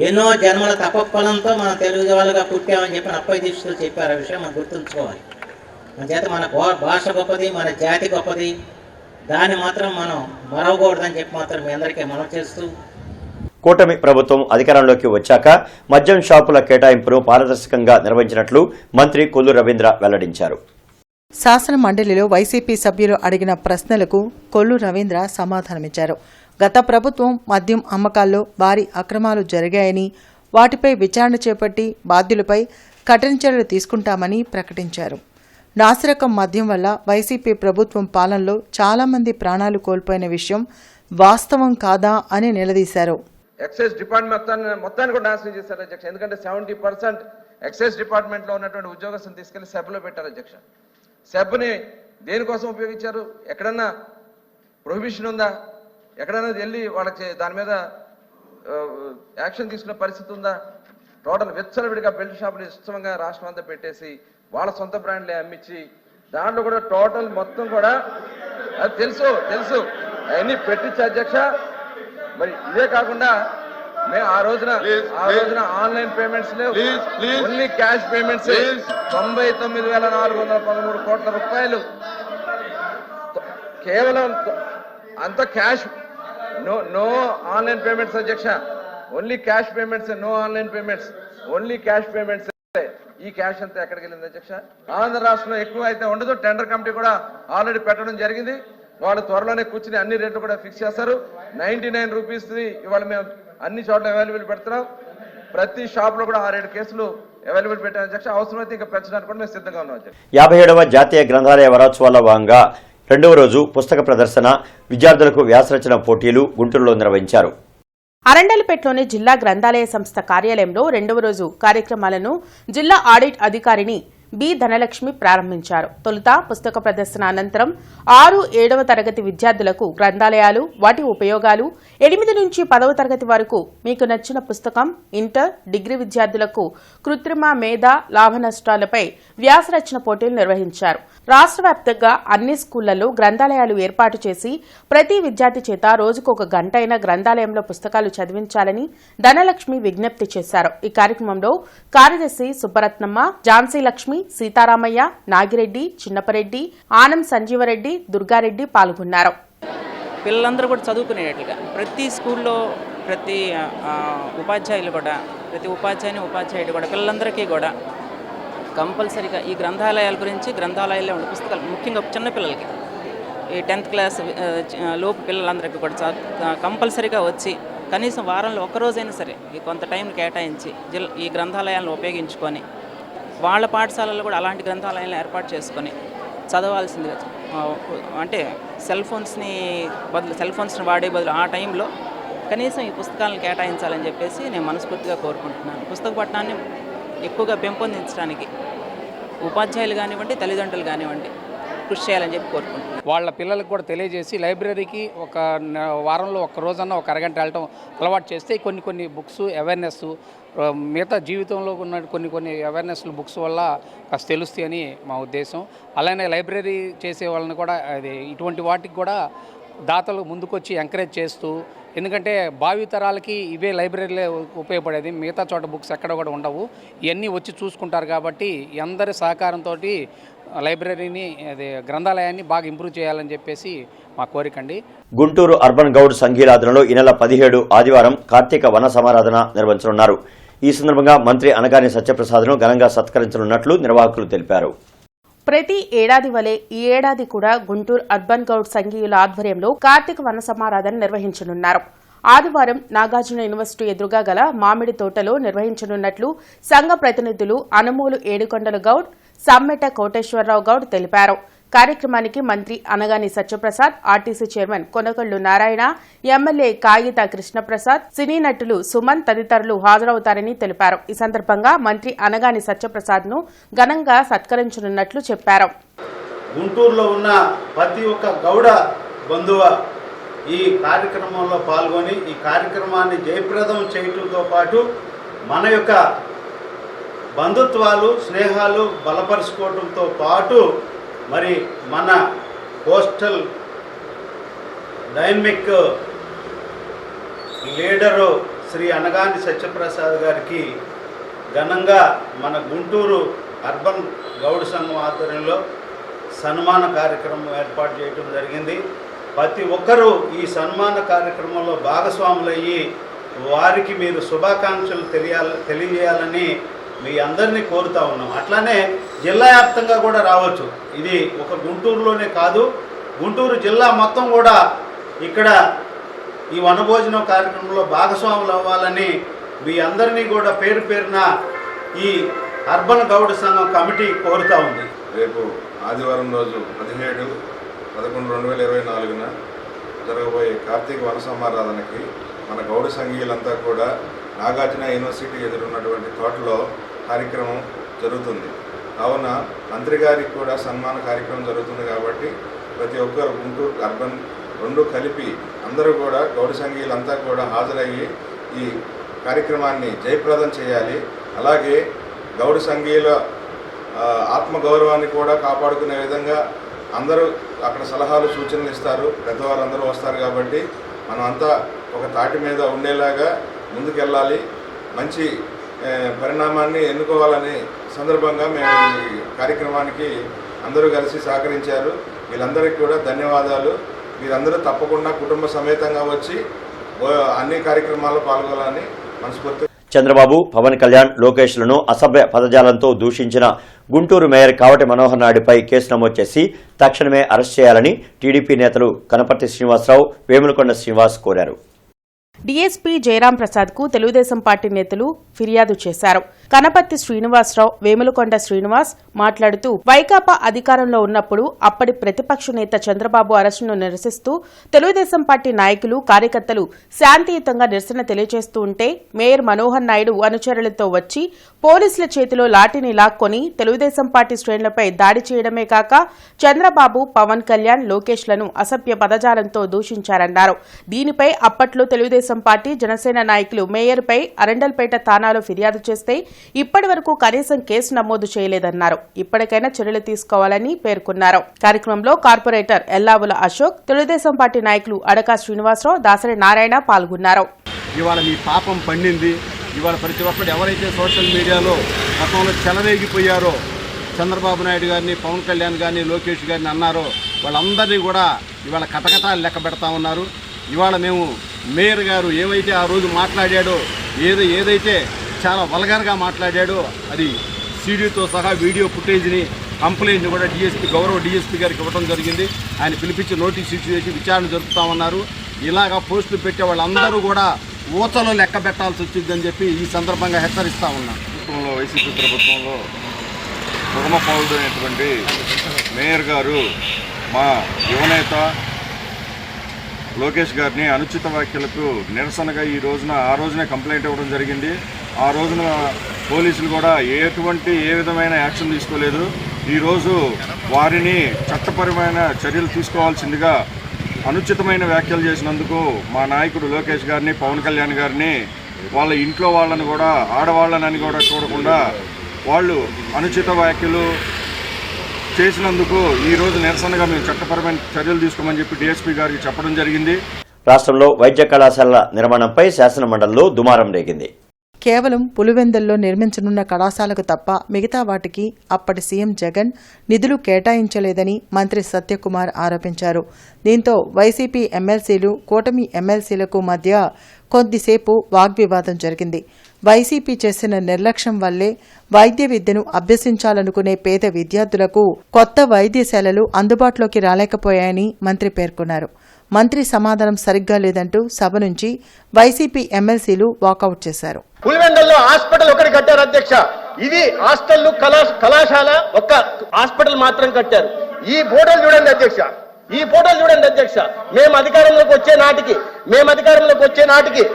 ఎన్నో జన్మల తపఫలంతో మనం తెలుగు వాళ్ళుగా పుట్టామని చెప్పి అప్పయ్య దీక్షలు చెప్పారు. ఆ విషయం మనం గుర్తుంచుకోవాలి. మన చేత మన భాష గొప్పది, మన జాతి గొప్పది, దాన్ని మాత్రం మనం మరవకూడదని చెప్పి మాత్రం మీ అందరికీ మనం చేస్తూ, కూటమి ప్రభుత్వం అధికారంలోకి వచ్చాక మద్యం షాపుల కేటాయింపును పారదర్శకంగా నిర్వహించినట్లు మంత్రి కొల్లు రవీంద్ర వెల్లడించారు. శాసన మండలిలో వైసీపీ సభ్యులు అడిగిన ప్రశ్నలకు కొల్లు రవీంద్ర సమాధానమిచ్చారు. గత ప్రభుత్వం మద్యం అమ్మకాల్లో భారీ అక్రమాలు జరిగాయని, వాటిపై విచారణ చేపట్టి బాధ్యులపై కఠిన చర్యలు తీసుకుంటామని ప్రకటించారు. నాసిరకం మద్యం వల్ల వైసీపీ ప్రభుత్వం పాలనలో చాలా మంది ప్రాణాలు కోల్పోయిన విషయం వాస్తవం కాదా అని నిలదీశారు. ఎక్సైజ్ డిపార్ట్మెంట్ మొత్తాన్ని కూడా నాశనం చేశారు అధ్యక్ష. ఎందుకంటే 70% ఎక్సైజ్ డిపార్ట్మెంట్ లో ఉన్నటువంటి ఉద్యోగస్తులను తీసుకెళ్లి సెబ్లో పెట్టారు అధ్యక్ష. సెబ్ని దేనికోసం ఉపయోగించారు? ఎక్కడన్నా ప్రొహిబిషన్ ఉందా? ఎక్కడన్నా వెళ్ళి వాళ్ళకి దాని మీద యాక్షన్ తీసుకునే పరిస్థితి ఉందా? టోటల్ విచ్చలవిడిగా బెల్ట్ షాపులు ఇష్టంగా రాష్ట్రం అంతా పెట్టేసి వాళ్ళ సొంత బ్రాండ్లే అమ్మించి, దాంట్లో కూడా టోటల్ మొత్తం కూడా అది తెలుసు అవన్నీ పెట్టించే అధ్యక్ష. మరి ఇదే కాకుండా మేము ఆ రోజున ఆన్లైన్ పేమెంట్స్ లేవు, ఓన్లీ క్యాష్ పేమెంట్స్. 99,413 కోట్ల రూపాయలు కేవలం అంత క్యాష్. నో ఆన్లైన్ పేమెంట్స్ అధ్యక్ష, only cash payments, no online payments, only cash payments. ఈ క్యాష్ అంతా ఎక్కడికి వెళ్ళింది అధ్యక్ష? ఆంధ్ర రాష్ట్రంలో ఎక్కువ అయితే ఉండదు. టెండర్ కమిటీ కూడా ఆల్రెడీ పెట్టడం జరిగింది. వాళ్ళు త్వరలోనే కూర్చుని అన్ని రేట్లు కూడా ఫిక్స్ చేస్తారు. 99 రూపీస్ ఇవాళ మేము అన్ని చోట్ల అవైలబుల్ పెడుతున్నాం. ప్రతి షాప్ లో కూడా 6-7 కేసులు అవైలబుల్ పెట్టాను అధ్యక్ష. అవసరమైతే ఇంకా పెంచడానికి కూడా మేము సిద్ధంగా ఉన్నాం అధ్యక్ష. 57వ జాతీయ గ్రంథాలయ వారోత్సవాల్లో భాగంగా రెండవ రోజు పుస్తక ప్రదర్శన, విద్యార్థులకు వ్యాసరచన పోటీలు గుంటూరులో నిర్వహించారు. అరండల్పేటలోని జిల్లా గ్రంథాలయ సంస్థ కార్యాలయంలో రెండవ రోజు కార్యక్రమాలను జిల్లా ఆడిట్ అధికారిని బి ధనలక్ష్మి ప్రారంభించారు. తొలుత పుస్తక ప్రదర్శన అనంతరం 6-7వ తరగతి విద్యార్థులకు గ్రంథాలయాలు, వాటి ఉపయోగాలు, 8 నుంచి 10వ తరగతి వరకు మీకు నచ్చిన పుస్తకం, ఇంటర్, డిగ్రీ విద్యార్థులకు కృత్రిమ మేధ లాభ నష్టాలపై వ్యాసరచన పోటీలు నిర్వహించారు. రాష్ట్ర వ్యాప్తంగా అన్ని స్కూళ్లలో గ్రంథాలయాలు ఏర్పాటు చేసి ప్రతి విద్యార్థి చేత రోజుకు 1 గంట అయినా గ్రంథాలయంలో పుస్తకాలు చదివించాలని ధనలక్ష్మి విజ్ఞప్తి చేశారు. ఈ కార్యక్రమంలో కార్యదర్శి సుబ్బరత్నమ్మ, ఝాన్సీ లక్ష్మి, సీతారామయ్య, నాగిరెడ్డి, చిన్నపరెడ్డి, ఆనం సంజీవరెడ్డి, దుర్గారెడ్డి పాల్గొన్నారు. పిల్లలందరూ కూడా చదువుకునేటట్లుగా ప్రతి స్కూల్లో ప్రతి ఉపాధ్యాయులు కూడా, ప్రతి ఉపాధ్యాయుడు కూడా పిల్లలందరికీ కూడా కంపల్సరీగా ఈ గ్రంథాలయాల గురించి, గ్రంథాలయాల్లో ఉండే పుస్తకాలు, ముఖ్యంగా చిన్నపిల్లలకి, ఈ 10th క్లాస్ లోపు పిల్లలందరికీ కూడా కంపల్సరీగా వచ్చి కనీసం వారంలో ఒక్కరోజైనా సరే ఈ కొంత టైం కేటాయించి ఈ గ్రంథాలయాలను ఉపయోగించుకొని వాళ్ళ పాఠశాలల్లో కూడా అలాంటి గ్రంథాలయాలను ఏర్పాటు చేసుకొని చదవాల్సిందిగా, అంటే సెల్ ఫోన్స్ని వాడే బదులు ఆ టైంలో కనీసం ఈ పుస్తకాలను కేటాయించాలని చెప్పేసి నేను మనస్ఫూర్తిగా కోరుకుంటున్నాను. పుస్తక పఠనాన్ని ఎక్కువగా పెంపొందించడానికి ఉపాధ్యాయులు కానివ్వండి, తల్లిదండ్రులు కానివ్వండి కృషి చేయాలని చెప్పి కోరుకుంటున్నాను. వాళ్ళ పిల్లలకు కూడా తెలియజేసి లైబ్రరీకి ఒక వారంలో ఒక్క రోజన్నా ఒక అరగంట వెళ్ళటం అలవాటు చేస్తే కొన్ని బుక్స్ అవేర్నెస్, మిగతా జీవితంలో ఉన్న కొన్ని అవేర్నెస్లు బుక్స్ వల్ల కాస్త తెలుస్తాయి అని మా ఉద్దేశం. అలానే లైబ్రరీ చేసే వాళ్ళని కూడా ఇటువంటి వాటికి కూడా దాతలు ముందుకొచ్చి ఎంకరేజ్ చేస్తూ, ఎందుకంటే భావితరాలకి ఇవే లైబ్రరీలే ఉపయోగపడేది, మిగతా చోట బుక్స్ ఎక్కడ కూడా ఉండవు. ఇవన్నీ వచ్చి చూసుకుంటారు కాబట్టి అందరి సహకారంతో లైబ్రరీని, గ్రంథాలయాన్ని బాగా ఇంప్రూవ్ చేయాలని చెప్పేసి మా కోరికండి. గుంటూరు అర్బన్ గౌడ్ సంఘీల ఆధ్వర్యంలో ఈ నెల 17 ఆదివారం కార్తీక వన సమారాధన నిర్వహించనున్నారు. ఈ సందర్భంగా మంత్రి అనగాని సత్యప్రసాద్ను ఘనంగా సత్కరించనున్నట్లు నిర్వాహకులు తెలిపారు. ప్రతి ఏడాది వలె ఈ ఏడాది కూడా గుంటూరు అర్బన్ గౌడ్ సంఘీయుల ఆధ్వర్యంలో కార్తీక వన సమారాధన నిర్వహించనున్నారు. ఆదివారం నాగార్జున యూనివర్సిటీ ఎదురుగా గల మామిడి తోటలో నిర్వహించనున్నట్లు సంఘ ప్రతినిధులు అనమూలు ఏడుకొండల గౌడ్, సమ్మెట కోటేశ్వరరావు గౌడ్ తెలిపారు. కార్యక్రమానికి మంత్రి Anagani Satyaprasad, RTC chairman Konakallu Narayana, MLA Kagita Krishnaprasad, సినీ నటులు సుమన్ తదితరులు హాజరవుతారని తెలిపారు. ఈ సందర్భంగా మంత్రి అనగాని సత్యప్రసాద్ ను ఘనంగా సత్కరించనున్నట్లు చెప్పారు. గుంటూరులో ఉన్న ప్రతి ఒక్క గౌడ బంధువ ఈ కార్యక్రమంలో పాల్గొని ఈ కార్యక్రమాన్ని జయప్రదం చేయటంతో పాటు మన యొక్క బంధుత్వాలు, స్నేహాలు బలపరుచుకోవడంతో పాటు మరి మన coastal dynamic leader Shri Anagani Satyaprasad గారికి ఘనంగా మన గుంటూరు అర్బన్ గౌడ్ సంఘం ఆధ్వర్యంలో సన్మాన కార్యక్రమం ఏర్పాటు చేయడం జరిగింది. ప్రతి ఒక్కరూ ఈ సన్మాన కార్యక్రమంలో భాగస్వాములయ్యి వారికి మీరు శుభాకాంక్షలు తెలియజేయాలని మీ అందరినీ కోరుతా ఉన్నాం. అట్లానే జిల్లా వ్యాప్తంగా కూడా రావచ్చు. ఇది ఒక గుంటూరులోనే కాదు, గుంటూరు జిల్లా మొత్తం కూడా ఇక్కడ ఈ వనభోజనం కార్యక్రమంలో భాగస్వాములు అవ్వాలని మీ అందరినీ కూడా పేరు పేరున ఈ అర్బన్ గౌడ్ సంఘం కమిటీ కోరుతా ఉంది. రేపు ఆదివారం రోజు 17/11/2024 జరగబోయే కార్తీక వన సమారాధనకి మన గౌడ సంఘీయులంతా కూడా నాగార్జున యూనివర్సిటీ ఎదురున్నటువంటి తోటలో కార్యక్రమం జరుగుతుంది. కావున మంత్రి గారికి కూడా సన్మాన కార్యక్రమం జరుగుతుంది కాబట్టి ప్రతి ఒక్కరు గుంటూరు అర్బన్ రెండు కలిపి అందరూ కూడా గౌడ సంఘీయులంతా కూడా హాజరయ్యి ఈ కార్యక్రమాన్ని జయప్రదం చేయాలి. అలాగే గౌడ సంఘీయుల ఆత్మగౌరవాన్ని కూడా కాపాడుకునే విధంగా అందరూ అక్కడ సలహాలు సూచనలు ఇస్తారు, పెద్దవారు అందరూ వస్తారు కాబట్టి మనం అంతా ఒక తాటి మీద ఉండేలాగా ముందుకెళ్ళాలి, మంచి పరిణామాన్ని ఎన్నుకోవాలనే సందర్భంగా మేము ఈ కార్యక్రమానికి అందరూ కలిసి సహకరించారు. వీళ్ళందరికీ కూడా ధన్యవాదాలు. వీరందరూ తప్పకుండా కుటుంబ సమేతంగా వచ్చి అన్ని కార్యక్రమాల్లో పాల్గొనాలని మనస్ఫూర్తి. చంద్రబాబు, పవన్ కళ్యాణ్, లోకేష్లను అసభ్య పదజాలంతో దూషించిన గుంటూరు మేయర్ కావటి మనోహర్ నాయుడుపై కేసు నమోదు చేసి తక్షణమే అరెస్ట్ చేయాలని టీడీపీ నేతలు కనపర్తి శ్రీనివాసరావు, వేములకొండ శ్రీనివాస్ కోరారు. డీఎస్పీ జయరాం ప్రసాద్ కు తెలుగుదేశం పార్టీ నేతలు ఫిర్యాదు చేశారు. కనపర్తి శ్రీనివాసరావు, వేములకొండ శ్రీనివాస్ మాట్లాడుతూ వైకాపా అధికారంలో ఉన్నప్పుడు అప్పటి ప్రతిపక్ష నేత చంద్రబాబు అరెస్టును నిరసిస్తూ తెలుగుదేశం పార్టీ నాయకులు, కార్యకర్తలు శాంతియుతంగా నిరసన తెలియజేస్తూ ఉంటే మేయర్ మనోహర్ నాయుడు అనుచరులతో వచ్చి పోలీసుల చేతిలో లాఠీని లాక్కొని తెలుగుదేశం పార్టీ శ్రేణులపై దాడి చేయడమే కాక చంద్రబాబు, పవన్ కళ్యాణ్, లోకేష్లను అసభ్య పదజాలంతో దూషించారన్నారు. దీనిపై అప్పట్లో తెలుగుదేశం పార్టీ, జనసేన నాయకులు మేయర్పై అరండల్పేట థానాలో ఫిర్యాదు చేస్తే ఇప్పటి వరకు కనీసం కేసు నమోదు చేయలేదన్నారు. ఇప్పటికైనా చర్యలు తీసుకోవాలని పేర్కొన్నారు. కార్యక్రమంలో కార్పొరేటర్ ఎల్లావుల అశోక్, తెలుగుదేశం పార్టీ నాయకులు అడకా శ్రీనివాసరావు, దాసరి నారాయణ పాల్గొన్నారు. ఇవాళ మీ పాపం పండింది. ఇవాళ ప్రతి ఒక్కరు ఎవరైతే సోషల్ మీడియాలో గతంలో చెలరేగిపోయారో, చంద్రబాబు నాయుడు గారిని, పవన్ కళ్యాణ్ గారిని, లోకేష్ గారిని అన్నారో వాళ్ళందరినీ కూడా ఇవాళ కటకటాలు లెక్క పెడతా ఉన్నారు. ఇవాళ మేము మేయర్ గారు ఏవైతే ఆ రోజు మాట్లాడాడో, ఏదైతే చాలా వల్గర్గా మాట్లాడాడో అది సీడీతో సహా వీడియో ఫుటేజ్ని, కంప్లైంట్ని కూడా గౌరవ డీఎస్పీ గారికి ఇవ్వడం జరిగింది. ఆయన పిలిపించి నోటీస్ ఇష్యూ చేసి విచారణ జరుపుతామన్నారు. ఇలాగా పోస్టులు పెట్టే వాళ్ళందరూ కూడా ఊచలో లెక్క పెట్టాల్సి వచ్చిందని చెప్పి ఈ సందర్భంగా హెచ్చరిస్తా ఉన్నాం. వైసీపీ ప్రభుత్వంలో సుగమ పౌరుడు అయినటువంటి మేయర్ గారు మా యువనేత లోకేష్ గారిని అనుచిత వ్యాఖ్యలకు నిరసనగా ఆ రోజునే కంప్లైంట్ ఇవ్వడం జరిగింది. ఆ రోజున పోలీసులు కూడా ఏ విధమైన యాక్షన్ తీసుకోలేదు. ఈరోజు వారిని చట్టపరమైన చర్యలు తీసుకోవాల్సిందిగా అనుచితమైన వ్యాఖ్యలు చేసినందుకు మా నాయకుడు లోకేష్ గారిని, పవన్ కళ్యాణ్ గారిని వాళ్ళ ఇంట్లో వాళ్ళని కూడా, ఆడవాళ్ళని కూడా చూడకుండా వాళ్ళు అనుచిత వ్యాఖ్యలు చేసినందుకు ఈరోజు నిరసనగా మేము చట్టపరమైన చర్యలు తీసుకోమని చెప్పి డీఎస్పీ గారికి చెప్పడం జరిగింది. రాష్ట్రంలో వైద్య కళాశాలల నిర్మాణంపై శాసనమండలిలో దుమారం రేగింది. కేవలం పులివెందుల్లో నిర్మించనున్న కళాశాలకు తప్ప మిగతా వాటికి అప్పటి సీఎం జగన్ నిధులు కేటాయించలేదని మంత్రి సత్యకుమార్ ఆరోపించారు. దీంతో వైసీపీ ఎమ్మెల్సీలు, కూటమి ఎమ్మెల్సీలకు మధ్య కొద్దిసేపు వాగ్వివాదం జరిగింది. వైసీపీ చేసిన నిర్లక్ష్యం వల్లే వైద్య విద్యను అభ్యసించాలనుకునే పేద విద్యార్థులకు కొత్త వైద్యశాలలు అందుబాటులోకి రాలేకపోయాయని మంత్రి పేర్కొన్నారు. మంత్రి సమాధానం సరిగ్గా లేదంటూ సభ నుంచి వైసీపీ ఎమ్మెల్సీలు వాకౌట్ చేశారు. పులివెందుల్లో హాస్పిటల్ ఒకటి కట్టారు అధ్యక్ష. ఇది హాస్టల్ కళాశాల ఒక్క హాస్పిటల్ మాత్రం కట్టారు. ఈ ఫోటోలు చూడండి అధ్యక్ష, ఈ ఫోటోలు చూడండి అధ్యక్ష. మేము అధికారంలోకి వచ్చే నాటికి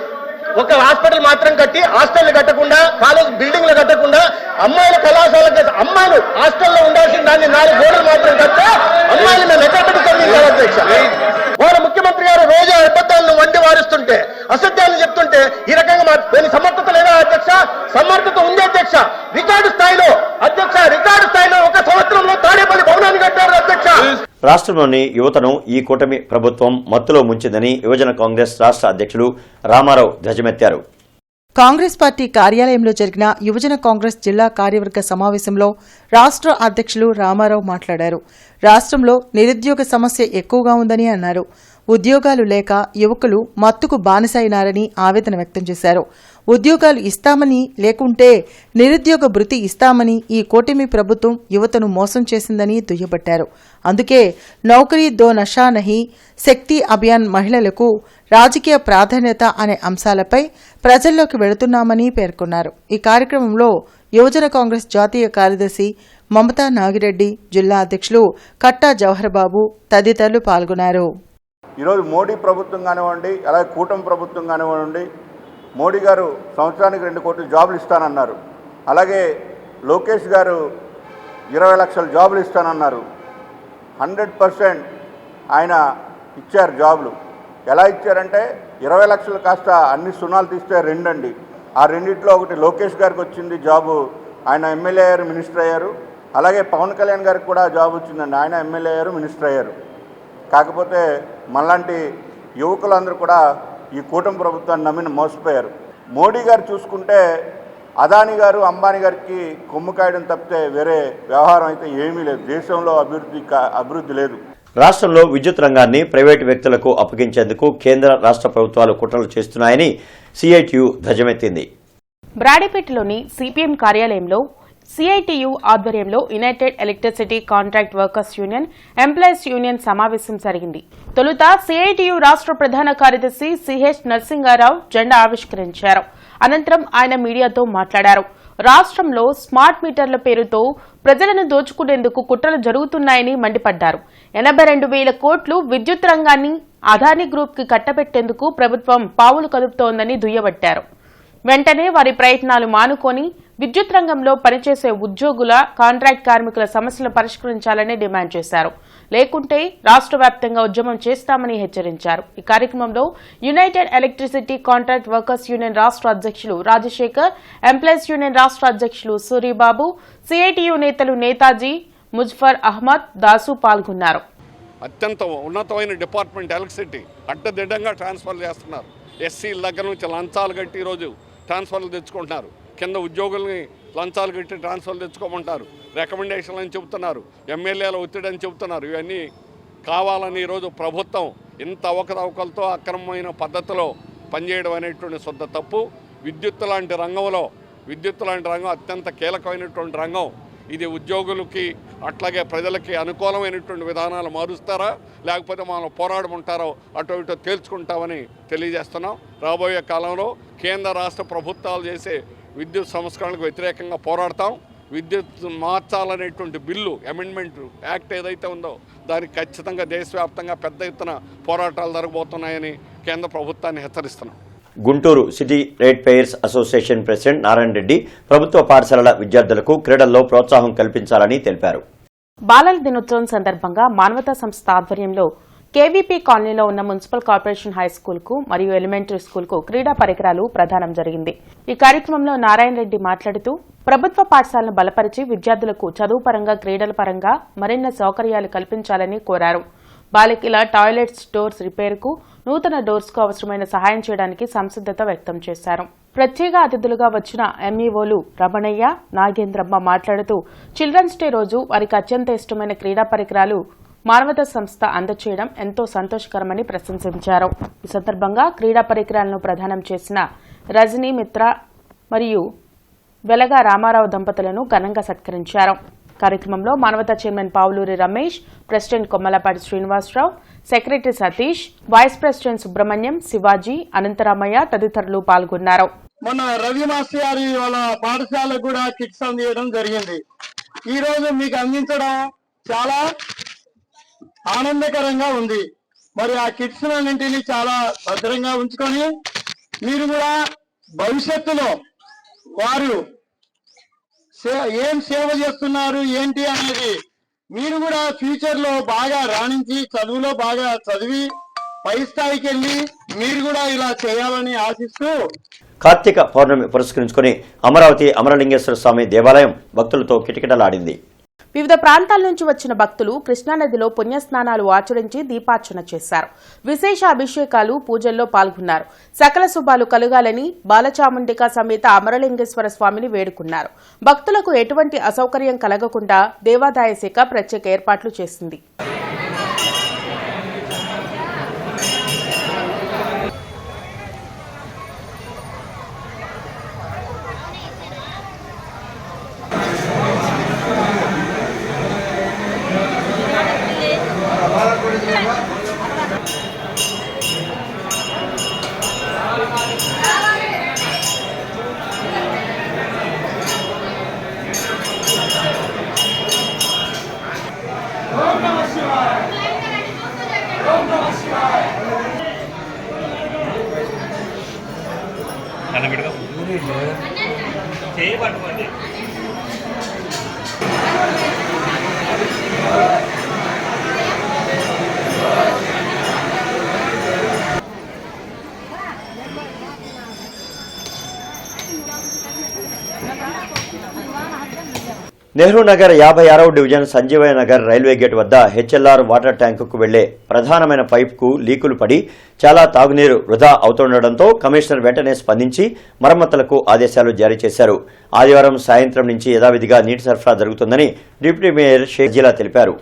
ఒక హాస్పిటల్ మాత్రం కట్టి, హాస్టల్ కట్టకుండా, కాలేజ్ బిల్డింగ్లు కట్టకుండా, అమ్మాయిల కళాశాలకు అమ్మాయిలు హాస్టల్లో ఉండాల్సిన దాన్ని 4 గోడలు మాత్రం కట్టే అమ్మాయిలు మేము ఎక్కడ పెట్టుకోవాలి అధ్యక్ష. వాళ్ళ ముఖ్యమంత్రి గారు రోజు అబద్ధాలను వండి వారిస్తుంటే, అసత్యాలు చెప్తుంటే ఈ రకంగా కొన్ని సమర్థత లేదా అధ్యక్ష? సమర్థత ఉంది అధ్యక్ష. రికార్డు స్థాయిలో ఒక సంవత్సరంలో తాడేపల్లి భవనాన్ని కట్టారు అధ్యక్ష. రాష్ట్రంలోని యువతను ఈ కూటమి ప్రభుత్వం మత్తులో ముంచిందని యువజన కాంగ్రెస్ రాష్ట్ర అధ్యక్షుడు రామారావు ధ్వజమెత్తారు. కాంగ్రెస్ పార్టీ కార్యాలయంలో జరిగిన యువజన కాంగ్రెస్ జిల్లా కార్యవర్గ సమావేశంలో రాష్ట్ర అధ్యక్షులు రామారావు మాట్లాడారు. రాష్ట్రంలో నిరుద్యోగ సమస్య ఎక్కువగా ఉందని అన్నారు. ఉద్యోగాలు లేక యువకులు మత్తుకు బానిసైనారని ఆవేదన వ్యక్తం చేశారు. ఉద్యోగాలు ఇస్తామని, లేకుంటే నిరుద్యోగ భృతి ఇస్తామని ఈ కూటమి ప్రభుత్వం యువతను మోసం చేసిందని దుయ్యబట్టారు. అందుకే నౌకరీ దో నషా నహీ, శక్తి అభియాన్, మహిళలకు రాజకీయ ప్రాధాన్యత అనే అంశాలపై ప్రజల్లోకి వెళుతున్నామని పేర్కొన్నారు. ఈ కార్యక్రమంలో యువజన కాంగ్రెస్ జాతీయ కార్యదర్శి మమతా నాగిరెడ్డి, జిల్లా అధ్యక్షులు కట్టా జవహర్ బాబు తదితరులు పాల్గొన్నారు. ఈరోజు మోడీ ప్రభుత్వం కానివ్వండి, అలాగే కూటమి ప్రభుత్వం కానివ్వండి, మోడీ గారు సంవత్సరానికి 2 కోట్ల జాబులు ఇస్తానన్నారు. అలాగే లోకేష్ గారు 20 లక్షల జాబులు ఇస్తానన్నారు. 100% ఆయన ఇచ్చారు జాబులు. ఎలా ఇచ్చారంటే 20 లక్షలు కాస్త అన్ని సున్నాలు తీస్తే 2 అండి. ఆ రెండిట్లో ఒకటి లోకేష్ గారికి వచ్చింది జాబు, ఆయన ఎమ్మెల్యే అయ్యారు, మినిస్టర్ అయ్యారు. అలాగే పవన్ కళ్యాణ్ గారికి కూడా జాబ్ వచ్చిందండి, ఆయన ఎమ్మెల్యే అయ్యారు, మినిస్టర్ అయ్యారు. కాకపోతే మనలాంటి యువకులందరూ కూడా ఈ కూటమి ప్రభుత్వాన్ని నమ్మిన మోసపోయారు. మోడీ గారు చూసుకుంటే అదానీ గారు అంబానీ గారికి కొమ్ము కాయడం తప్పితే వేరే వ్యవహారం అయితే ఏమీ లేదు. దేశంలో అభివృద్ధి లేదు. రాష్ట్రంలో విద్యుత్ రంగాన్ని ప్రైవేటు వ్యక్తులకు అప్పగించేందుకు కేంద్ర రాష్ట్ర ప్రభుత్వాలు కుట్రలు చేస్తున్నాయని సిఐటియు ధ్వజమెత్తింది. బ్రాడీపేటలోని సిపిఎం కార్యాలయంలో సిఐటియు ఆధ్వర్యంలో United electricity contract workers union employees union సమావేశం జరిగింది. తొలుత సిఐటియు రాష్ట్ర ప్రధాన కార్యదర్శి సిహెచ్ నరసింగారావు జెండా ఆవిష్కరించారు. అనంతరం ఆయన మీడియాతో మాట్లాడారు. రాష్ట్రంలో స్మార్ట్ మీటర్ల పేరుతో ప్రజలను దోచుకునేందుకు కుట్రలు జరుగుతున్నాయని మండిపడ్డారు. 82,000 కోట్లు విద్యుత్ రంగాన్ని అదానీ గ్రూప్ కి కట్టబెట్టేందుకు ప్రభుత్వం పావులు కదుపుతోందని దుయ్యబట్టారు. వెంటనే వారి ప్రయత్నాలు మానుకొని విద్యుత్ రంగంలో పనిచేసే ఉద్యోగుల కాంట్రాక్ట్ కార్మికుల సమస్యలు పరిష్కరించాలని డిమాండ్ చేశారు. లేకుంటే రాష్ట్ర వ్యాప్తంగా ఉద్యమం చేస్తామని హెచ్చరించారు. ఈ కార్యక్రమంలో United electricity contract workers union రాష్ట్ర అధ్యక్షులు రాజశేఖర్, ఎంప్లాయీస్ యూనియన్ రాష్ట్ర అధ్యక్షులు సూరిబాబు, సిఐటియు నేతలు నేతాజీ, ముజఫర్ అహ్మద్, దాసు పాల్గొన్నారు. అత్యంత ఉన్నతమైన డిపార్ట్మెంట్ ఎలక్ట్రిసిటీ అడ్డదిడ్డంగా ట్రాన్స్ఫర్ చేస్తున్నారు. ఎస్సీల దగ్గర నుంచి లంచాలు కట్టి ఈరోజు ట్రాన్స్ఫర్లు తెచ్చుకుంటున్నారు. కింద ఉద్యోగుల్ని లంచాలు కట్టి ట్రాన్స్ఫర్లు తెచ్చుకోమంటారు. రికమెండేషన్లు అని చెబుతున్నారు. ఎమ్మెల్యేల ఒత్తిడి అని చెబుతున్నారు. ఇవన్నీ కావాలని ఈరోజు ప్రభుత్వం ఇంత అవకతవకలతో అక్రమమైన పద్ధతిలో పనిచేయడం అనేటువంటి శుద్ధ తప్పు. విద్యుత్ లాంటి రంగం అత్యంత కీలకమైనటువంటి రంగం. ఇది ఉద్యోగులకి అట్లాగే ప్రజలకి అనుకూలమైనటువంటి విధానాలు మారుస్తారా లేకపోతే మనం పోరాడమంటారో అటు ఇటు తేల్చుకుంటామని తెలియజేస్తున్నాం. రాబోయే కాలంలో కేంద్ర రాష్ట్ర ప్రభుత్వాలు చేసే విద్యుత్ సంస్కరణలకు వ్యతిరేకంగా పోరాడతాం. విద్యుత్ మార్చాలనేటువంటి బిల్లు అమెండ్మెంట్ యాక్ట్ ఏదైతే ఉందో దానికి ఖచ్చితంగా దేశవ్యాప్తంగా పెద్ద ఎత్తున పోరాటాలు జరగబోతున్నాయని కేంద్ర ప్రభుత్వాన్ని హెచ్చరిస్తున్నాం. Guntur city rate payers association president Narayana Reddy ప్రభుత్వ పాఠశాలల విద్యార్థులకు క్రీడల్లో ప్రోత్సాహం కల్పించాలని తెలిపారు. బాలల దినోత్సవం సందర్భంగా మానవతా సంస్థ ఆధ్వర్యంలో కేవీపీ కాలనీలో ఉన్న మున్సిపల్ కార్పొరేషన్ హై స్కూల్ కు మరియు ఎలిమెంటరీ స్కూల్ కు క్రీడా పరికరాలు ప్రదానం జరిగింది. ఈ కార్యక్రమంలో నారాయణ రెడ్డి మాట్లాడుతూ ప్రభుత్వ పాఠశాలను బలపరిచి విద్యార్థులకు చదువు పరంగా క్రీడల పరంగా మరిన్ని సౌకర్యాలు కల్పించాలని కోరారు. బాలికల టాయిలెట్స్ డోర్స్ రిపేర్కు, నూతన డోర్స్కు అవసరమైన సహాయం చేయడానికి సంసిద్ధత వ్యక్తం చేశారు. ప్రత్యేక అతిథులుగా వచ్చిన ఎంఈఓలు రమణయ్య, నాగేంద్రమ్మ మాట్లాడుతూ చిల్డ్రన్స్ డే రోజు వారికి అత్యంత ఇష్టమైన క్రీడా పరికరాలు మానవతా సంస్థ అందచేయడం ఎంతో సంతోషకరమని ప్రశంసించారు. ఈ సందర్భంగా క్రీడా పరికరాలను ప్రదానం చేసిన రజనీ మిత్ర మరియు వెలగా రామారావు దంపతులను ఘనంగా సత్కరించారు. కార్యక్రమంలో Manavata chairman Pavuluri Ramesh, president Kommalapati Srinivasarao, secretary Satish, vice president Subrahmanyam, Shivaji, Anantaramayya తదితరులు పాల్గొన్నారు. మన రవి మాస్టర్ గారి వాళ్ళ పాఠశాలకు కూడా కిట్స్ అందించడం జరిగింది. ఈ రోజు మీకు అందించడం చాలా ఆనందకరంగా ఉంది. మరి ఆ కిట్స్ అన్నింటినీ చాలా భద్రంగా ఉంచుకొని మీరు కూడా భవిష్యత్తులో వారు ఏం సేవ చేస్తున్నారు ఏంటి అనేది మీరు కూడా ఫ్యూచర్ లో బాగా రాణించి చదువులో బాగా చదివి పై స్థాయికి వెళ్ళి మీరు కూడా ఇలా చేయాలని ఆశిస్తూ కార్తీక పౌర్ణమి పురస్కరించుకుని అమరావతి అమరలింగేశ్వర స్వామి దేవాలయం భక్తులతో కిటకిటలాడింది. వివిధ ప్రాంతాల నుంచి వచ్చిన భక్తులు కృష్ణానదిలో పుణ్యస్నానాలు ఆచరించి దీపార్చన చేశారు. విశేష అభిషేకాలు, పూజల్లో పాల్గొన్నారు. సకల శుభాలు కలుగాలని బాలచాముండిక సమేత అమరలింగేశ్వర స్వామిని వేడుకున్నారు. భక్తులకు ఎటువంటి అసౌకర్యం కలగకుండా దేవాదాయ శాఖ ప్రత్యేక ఏర్పాట్లు చేసింది. నెహ్రూ నగర్ 56వ division Sanjeevaiah Nagar railway gate వద్ద హెచ్ఎల్ఆర్ వాటర్ ట్యాంకుకు వెళ్లే ప్రధానమైన పైపుకు లీకులు పడి చాలా తాగునీరు వృధా అవుతుండటంతో కమిషనర్ వెంటనే స్పందించి మరమ్మతులకు ఆదేశాలు జారీ చేశారు. ఆదివారం సాయంత్రం నుంచి యథావిధిగా నీటి సరఫరా జరుగుతుందని డిప్యూటీ మేయర్ షేక్ సజీలా తెలిపారు.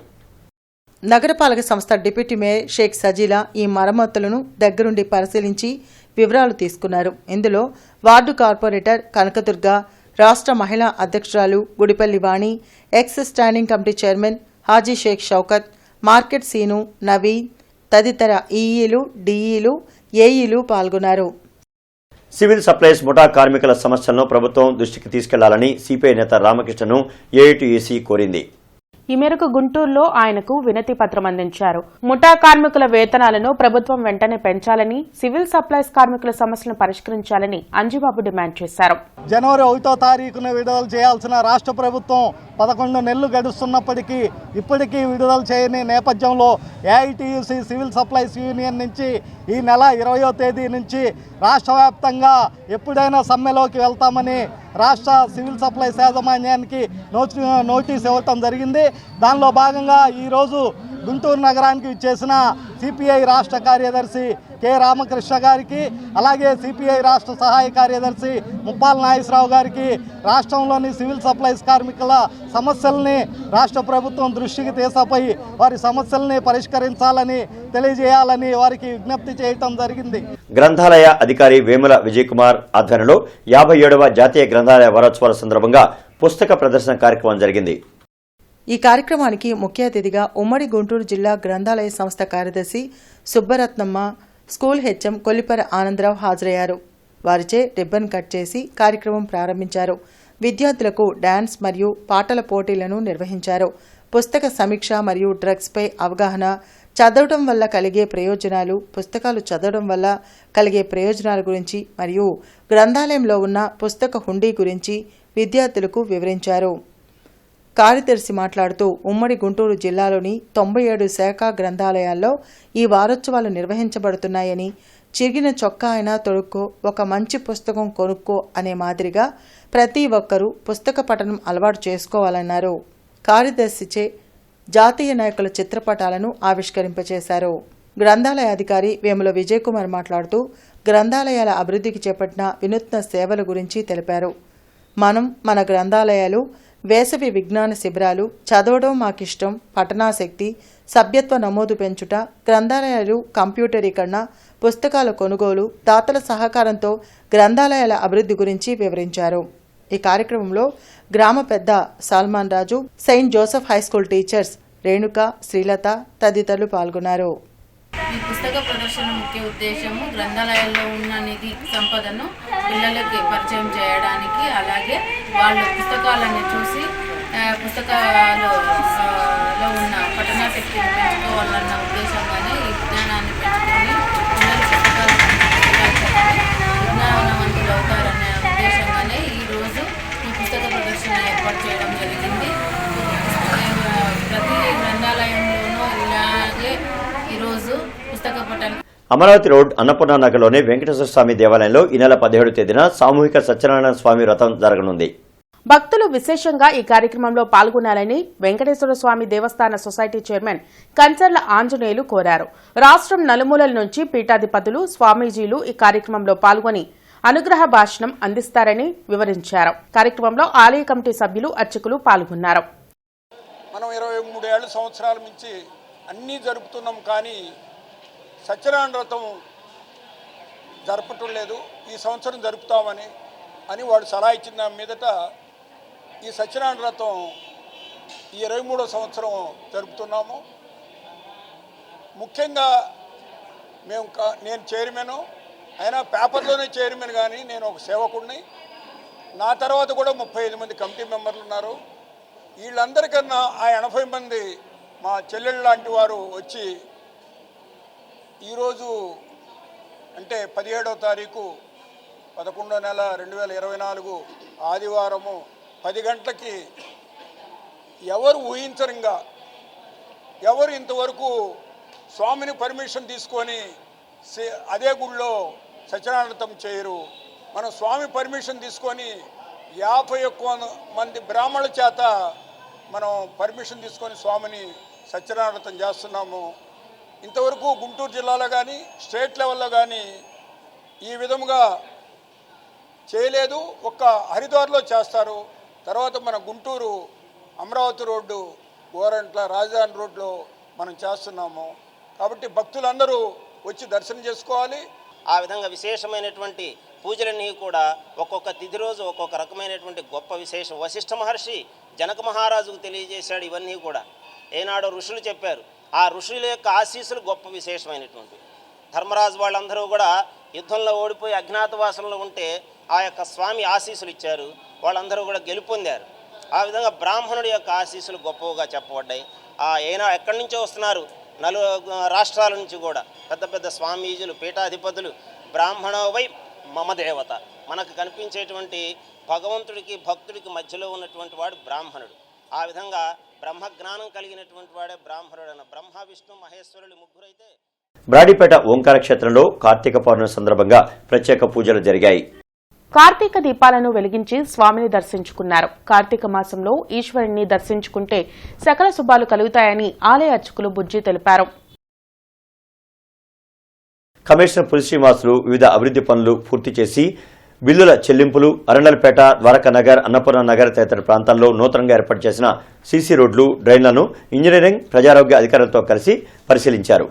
నగరపాలక సంస్థ డిప్యూటీ మేయర్ షేక్ సజీలా ఈ మరమ్మతులను దగ్గరుండి పరిశీలించి వివరాలు తీసుకున్నారు. ఇందులో వార్డు కార్పొరేటర్ కనకదుర్గ, రాష్ట్ర మహిళా అధ్యక్షురాలు Gudipalli Vani, ex standing committee chairman Haji Sheikh Shoukat, market Seenu, Naveen తదితర ఈఈలు, డిఈలు, ఏఈలు పాల్గొన్నారు. సివిల్ సప్లైస్ ముఠా కార్మికుల సమస్యలను ప్రభుత్వం దృష్టికి తీసుకెళ్లాలని సిపిఐ నేత రామకృష్ణను ఏఐటీయూసీ కోరింది. ఈ మేరకు గుంటూరులో ఆయనకు వినతి పత్రం అందించారు. ముఠా కార్మికుల వేతనాలను ప్రభుత్వం వెంటనే పెంచాలని, సివిల్ సప్లైస్ కార్మికుల సమస్యలను పరిష్కరించాలని అంజిబాబు డిమాండ్ చేశారు. జనవరి 1వ తారీఖున విడుదల చేయాల్సిన రాష్ట్ర ప్రభుత్వం 11 నెలలు గడుస్తున్నప్పటికీ ఇప్పటికీ విడుదల చేయని నేపథ్యంలో ఏఐటీయూసీ సివిల్ సప్లైస్ యూనియన్ నుంచి ఈ నెల 20వ తేదీ నుంచి రాష్ట్ర వ్యాప్తంగా ఎప్పుడైనా సమ్మెలోకి వెళ్తామని రాష్ట్ర సివిల్ సప్లైస్ యాజమాన్యానికి నోటీస్ ఇవ్వటం జరిగింది. దానిలో భాగంగా ఈరోజు గుంటూరు నగరానికి ఇచ్చేసిన సిపిఐ రాష్ట్ర కార్యదర్శి కె రామకృష్ణ గారికి, అలాగే సిపిఐ రాష్ట్ర సహాయ కార్యదర్శి ముప్పాల నాగేశ్వరరావు గారికి రాష్ట్రంలోని సివిల్ సప్లైస్ కార్మికుల సమస్యల్ని రాష్ట్ర ప్రభుత్వం దృష్టికి తీసుకుపోయి వారి సమస్యల్ని పరిష్కరించాలని తెలియజేయాలని వారికి విజ్ఞప్తి చేయటం జరిగింది. గ్రంథాలయ అధికారి వేముల విజయ్ కుమార్ ఆధ్వర్యంలో 57వ జాతీయ గ్రంథాలయ వారోత్సవాల సందర్భంగా పుస్తక ప్రదర్శన కార్యక్రమం జరిగింది. ఈ కార్యక్రమానికి ముఖ్య అతిథిగా ఉమ్మడి గుంటూరు జిల్లా గ్రంథాలయ సంస్థ కార్యదర్శి సుబ్బరత్నమ్మ, స్కూల్ హెచ్ఎం కొల్లిపర ఆనందరావు హాజరయ్యారు. వారిచే రిబ్బన్ కట్ చేసి కార్యక్రమం ప్రారంభించారు. విద్యార్థులకు డాన్స్ మరియు పాటల పోటీలను నిర్వహించారు. పుస్తక సమీక్ష మరియు డ్రగ్స్పై అవగాహన, చదవడం వల్ల కలిగే ప్రయోజనాలు, పుస్తకాలు చదవడం వల్ల కలిగే ప్రయోజనాల గురించి మరియు గ్రంథాలయంలో ఉన్న పుస్తక హుండీ గురించి విద్యార్థులకు వివరించారు. కార్యదర్శి మాట్లాడుతూ ఉమ్మడి గుంటూరు జిల్లాలోని 97 శాఖా గ్రంథాలయాల్లో ఈ వారోత్సవాలు నిర్వహించబడుతున్నాయని, చిరిగిన చొక్కా అయినా తొడుక్కో, ఒక మంచి పుస్తకం కొనుక్కో అనే మాదిరిగా ప్రతి ఒక్కరూ పుస్తక పఠనం అలవాటు చేసుకోవాలన్నారు. కార్యదర్శిచే జాతీయ నాయకుల చిత్రపటాలను ఆవిష్కరింపచేశారు. గ్రంథాలయ అధికారి వేముల విజయ్ కుమార్ మాట్లాడుతూ గ్రంథాలయాల అభివృద్ధికి చేపట్టిన వినూత్న సేవల గురించి తెలిపారు. మన గ్రంథాలయాలు వేసవి విజ్ఞాన శిబిరాలు, చదవడం మాకిష్టం, పఠనాశక్తి, సభ్యత్వ నమోదు పెంచుట, గ్రంథాలయాలు కంప్యూటరీకరణ, పుస్తకాల కొనుగోలు, దాతల సహకారంతో గ్రంథాలయాల అభివృద్ధి గురించి వివరించారు. ఈ కార్యక్రమంలో గ్రామ పెద్ద Salman Raju, Saint Joseph high school teachers Renuka, Srilatha తదితరులు పాల్గొన్నారు. ఈ పుస్తక ప్రదర్శన ముఖ్య ఉద్దేశము గ్రంథాలయాల్లో ఉన్న నిధి సంపదను పిల్లలకి పరిచయం చేయడానికి, అలాగే వాళ్ళు పుస్తకాలను చూసి పుస్తకాలలో ఉన్న పఠనాశక్తిని పెంచుకోవాలన్న ఉద్దేశంగానే ఈ విజ్ఞానాన్ని పెంచుకొని పిల్లలు పుస్తకాలు విజ్ఞానవంతులు అవుతారనే ఉద్దేశంగానే ఈరోజు ఈ పుస్తక ప్రదర్శన ఏర్పాటు చేయడం జరిగింది. ప్రతి గ్రంథాలయంలోనూ ఇలాగే ఈరోజు పుస్తక పఠనం. అమరావతి రోడ్ అన్నపూర్ణ నగర్లోని వెంకటేశ్వర స్వామి దేవాలయంలో ఈ నెల 17వ తేదీన సామూహిక సత్యనారాయణ స్వామి వ్రతం జరగనుంది. భక్తులు విశేషంగా ఈ కార్యక్రమంలో పాల్గొనాలని వెంకటేశ్వర స్వామి దేవస్థాన సొసైటీ చైర్మన్ కంచర్ల ఆంజనేయులు కోరారు. రాష్ట్రం నలుమూలల నుంచి పీఠాధిపతులు, స్వామీజీలు ఈ కార్యక్రమంలో పాల్గొని అనుగ్రహ భాషణం అందిస్తారని వివరించారు. కార్యక్రమంలో ఆలయ కమిటీ సభ్యులు, అర్చకులు పాల్గొన్నారు. మనం 23 సంవత్సరాల నుంచి అన్నీ జరుపుతున్నాం, కానీ సత్యనారాయణ వ్రతం జరపటం లేదు. ఈ సంవత్సరం జరుపుతామని వాడు సలహా ఇచ్చిన మీదట ఈ సత్యనారాయణ వ్రతం ఈ 23వ సంవత్సరం జరుపుతున్నాము. ముఖ్యంగా నేను చైర్మన్ అయినా పేపర్లోనే చైర్మన్, కానీ నేను ఒక సేవకుడిని. నా తర్వాత కూడా 35 మంది కమిటీ మెంబర్లు ఉన్నారు. వీళ్ళందరికన్నా ఆ 80 మంది మా చెల్లెళ్ళు లాంటి వారు వచ్చి ఈరోజు అంటే 17వ తారీఖు 11వ నెల 2024 ఆదివారము 10 గంటలకి ఎవరు ఊహించరంగా, ఎవరు ఇంతవరకు స్వామిని పర్మిషన్ తీసుకొని అదే గుడిలో సత్యనారాయణ చేయరు. మనం స్వామి పర్మిషన్ తీసుకొని 51 మంది బ్రాహ్మణుల చేత మనం పర్మిషన్ తీసుకొని స్వామిని సత్యనారాయణ చేస్తున్నాము. ఇంతవరకు గుంటూరు జిల్లాలో కానీ స్టేట్ లెవెల్లో కానీ ఈ విధముగా చేయలేదు. ఒక్క హరిద్వార్లో చేస్తారు. తర్వాత మన గుంటూరు అమరావతి రోడ్డు గోరంట్ల రాజధాని రోడ్లో మనం చేస్తున్నాము. కాబట్టి భక్తులందరూ వచ్చి దర్శనం చేసుకోవాలి. ఆ విధంగా విశేషమైనటువంటి పూజలన్నీ కూడా ఒక్కొక్క తిథి రోజు ఒక్కొక్క రకమైనటువంటి గొప్ప విశేషం. వశిష్ఠ మహర్షి జనక మహారాజుకు తెలియజేశాడు. ఇవన్నీ కూడా ఏనాడో ఋషులు చెప్పారు. ఆ ఋషుల యొక్క ఆశీస్సులు గొప్ప విశేషమైనటువంటి. ధర్మరాజు వాళ్ళందరూ కూడా యుద్ధంలో ఓడిపోయి అజ్ఞాతవాసంలో ఉంటే ఆ యొక్క స్వామి ఆశీస్సులు ఇచ్చారు. వాళ్ళందరూ కూడా గెలుపొందారు. ఆ విధంగా బ్రాహ్మణుడి యొక్క ఆశీస్సులు గొప్పగా చెప్పబడ్డాయి. ఎక్కడి నుంచో వస్తున్నారు, రాష్ట్రాల నుంచి కూడా పెద్ద పెద్ద స్వామీజులు, పీఠాధిపతులు. బ్రాహ్మణోవై మమ దేవత, మనకు కనిపించేటువంటి భగవంతుడికి భక్తుడికి మధ్యలో ఉన్నటువంటి వాడు బ్రాహ్మణుడు. ఆ విధంగా బ్రహ్మజ్ఞానం కలిగినటువంటి వాడే బ్రాహ్మణుడు. అన్న బ్రహ్మ విష్ణు మహేశ్వరులు ముగ్గురైతే. బ్రాడీపేట ఓంకార క్షేత్రంలో కార్తీక పౌర్ణమి సందర్భంగా ప్రత్యేక పూజలు జరిగాయి. కార్తీక దీపాలను వెలిగించి స్వామిని దర్శించుకున్నారు. కార్తీక మాసంలో ఈశ్వరుణ్ణి దర్శించుకుంటే సకల శుభాలు కలుగుతాయని ఆలయ అర్చకులు బుజ్జి తెలిపారు. కమిషనర్ పులి శ్రీనివాసులు వివిధ అభివృద్ధి పనులు పూర్తి చేసి బిల్లుల చెల్లింపులు, అరండల్పేట, ద్వారకానగర్, అన్నపూర్ణ నగర్ తదితర ప్రాంతాల్లో నూతనంగా ఏర్పాటు చేసిన సీసీ రోడ్లు, డ్రైన్లను ఇంజనీరింగ్, ప్రజారోగ్య అధికారులతో కలిసి పరిశీలించారు.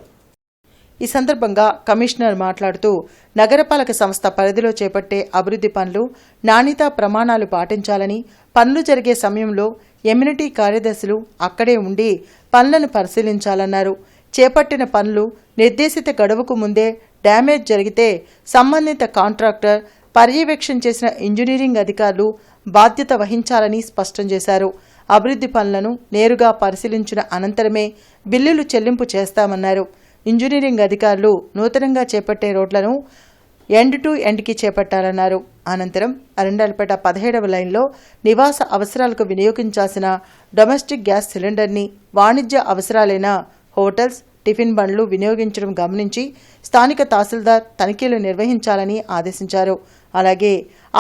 ఈ సందర్భంగా కమిషనర్ మాట్లాడుతూ నగరపాలక సంస్థ పరిధిలో చేపట్టే అభివృద్ధి పనులు నాణ్యతా ప్రమాణాలు పాటించాలని, పనులు జరిగే సమయంలో ఎమ్యూనిటీ కార్యదర్శులు అక్కడే ఉండి పనులను పరిశీలించాలన్నారు. చేపట్టిన పనులు నిర్దేశిత గడువుకు ముందే డ్యామేజ్ జరిగితే సంబంధిత కాంట్రాక్టర్, పర్యవేక్షణ చేసిన ఇంజనీరింగ్ అధికారులు బాధ్యత వహించాలని స్పష్టం చేశారు. అభివృద్ధి పనులను నేరుగా పరిశీలించిన అనంతరమే బిల్లులు చెల్లింపు చేస్తామన్నారు. ఇంజనీరింగ్ అధికారులు నూతనంగా చేపట్టే రోడ్లను ఎండ్ టు ఎండ్కి చేపట్టాలన్నారు. అనంతరం అరండల్పేట 17వ లైన్లో నివాస అవసరాలకు వినియోగించాల్సిన డొమెస్టిక్ గ్యాస్ సిలిండర్ని వాణిజ్య అవసరాలైన హోటల్స్, టిఫిన్ బండ్లు వినియోగించడం గమనించి స్థానిక తహసీల్దార్ తనిఖీలు నిర్వహించాలని ఆదేశించారు. అలాగే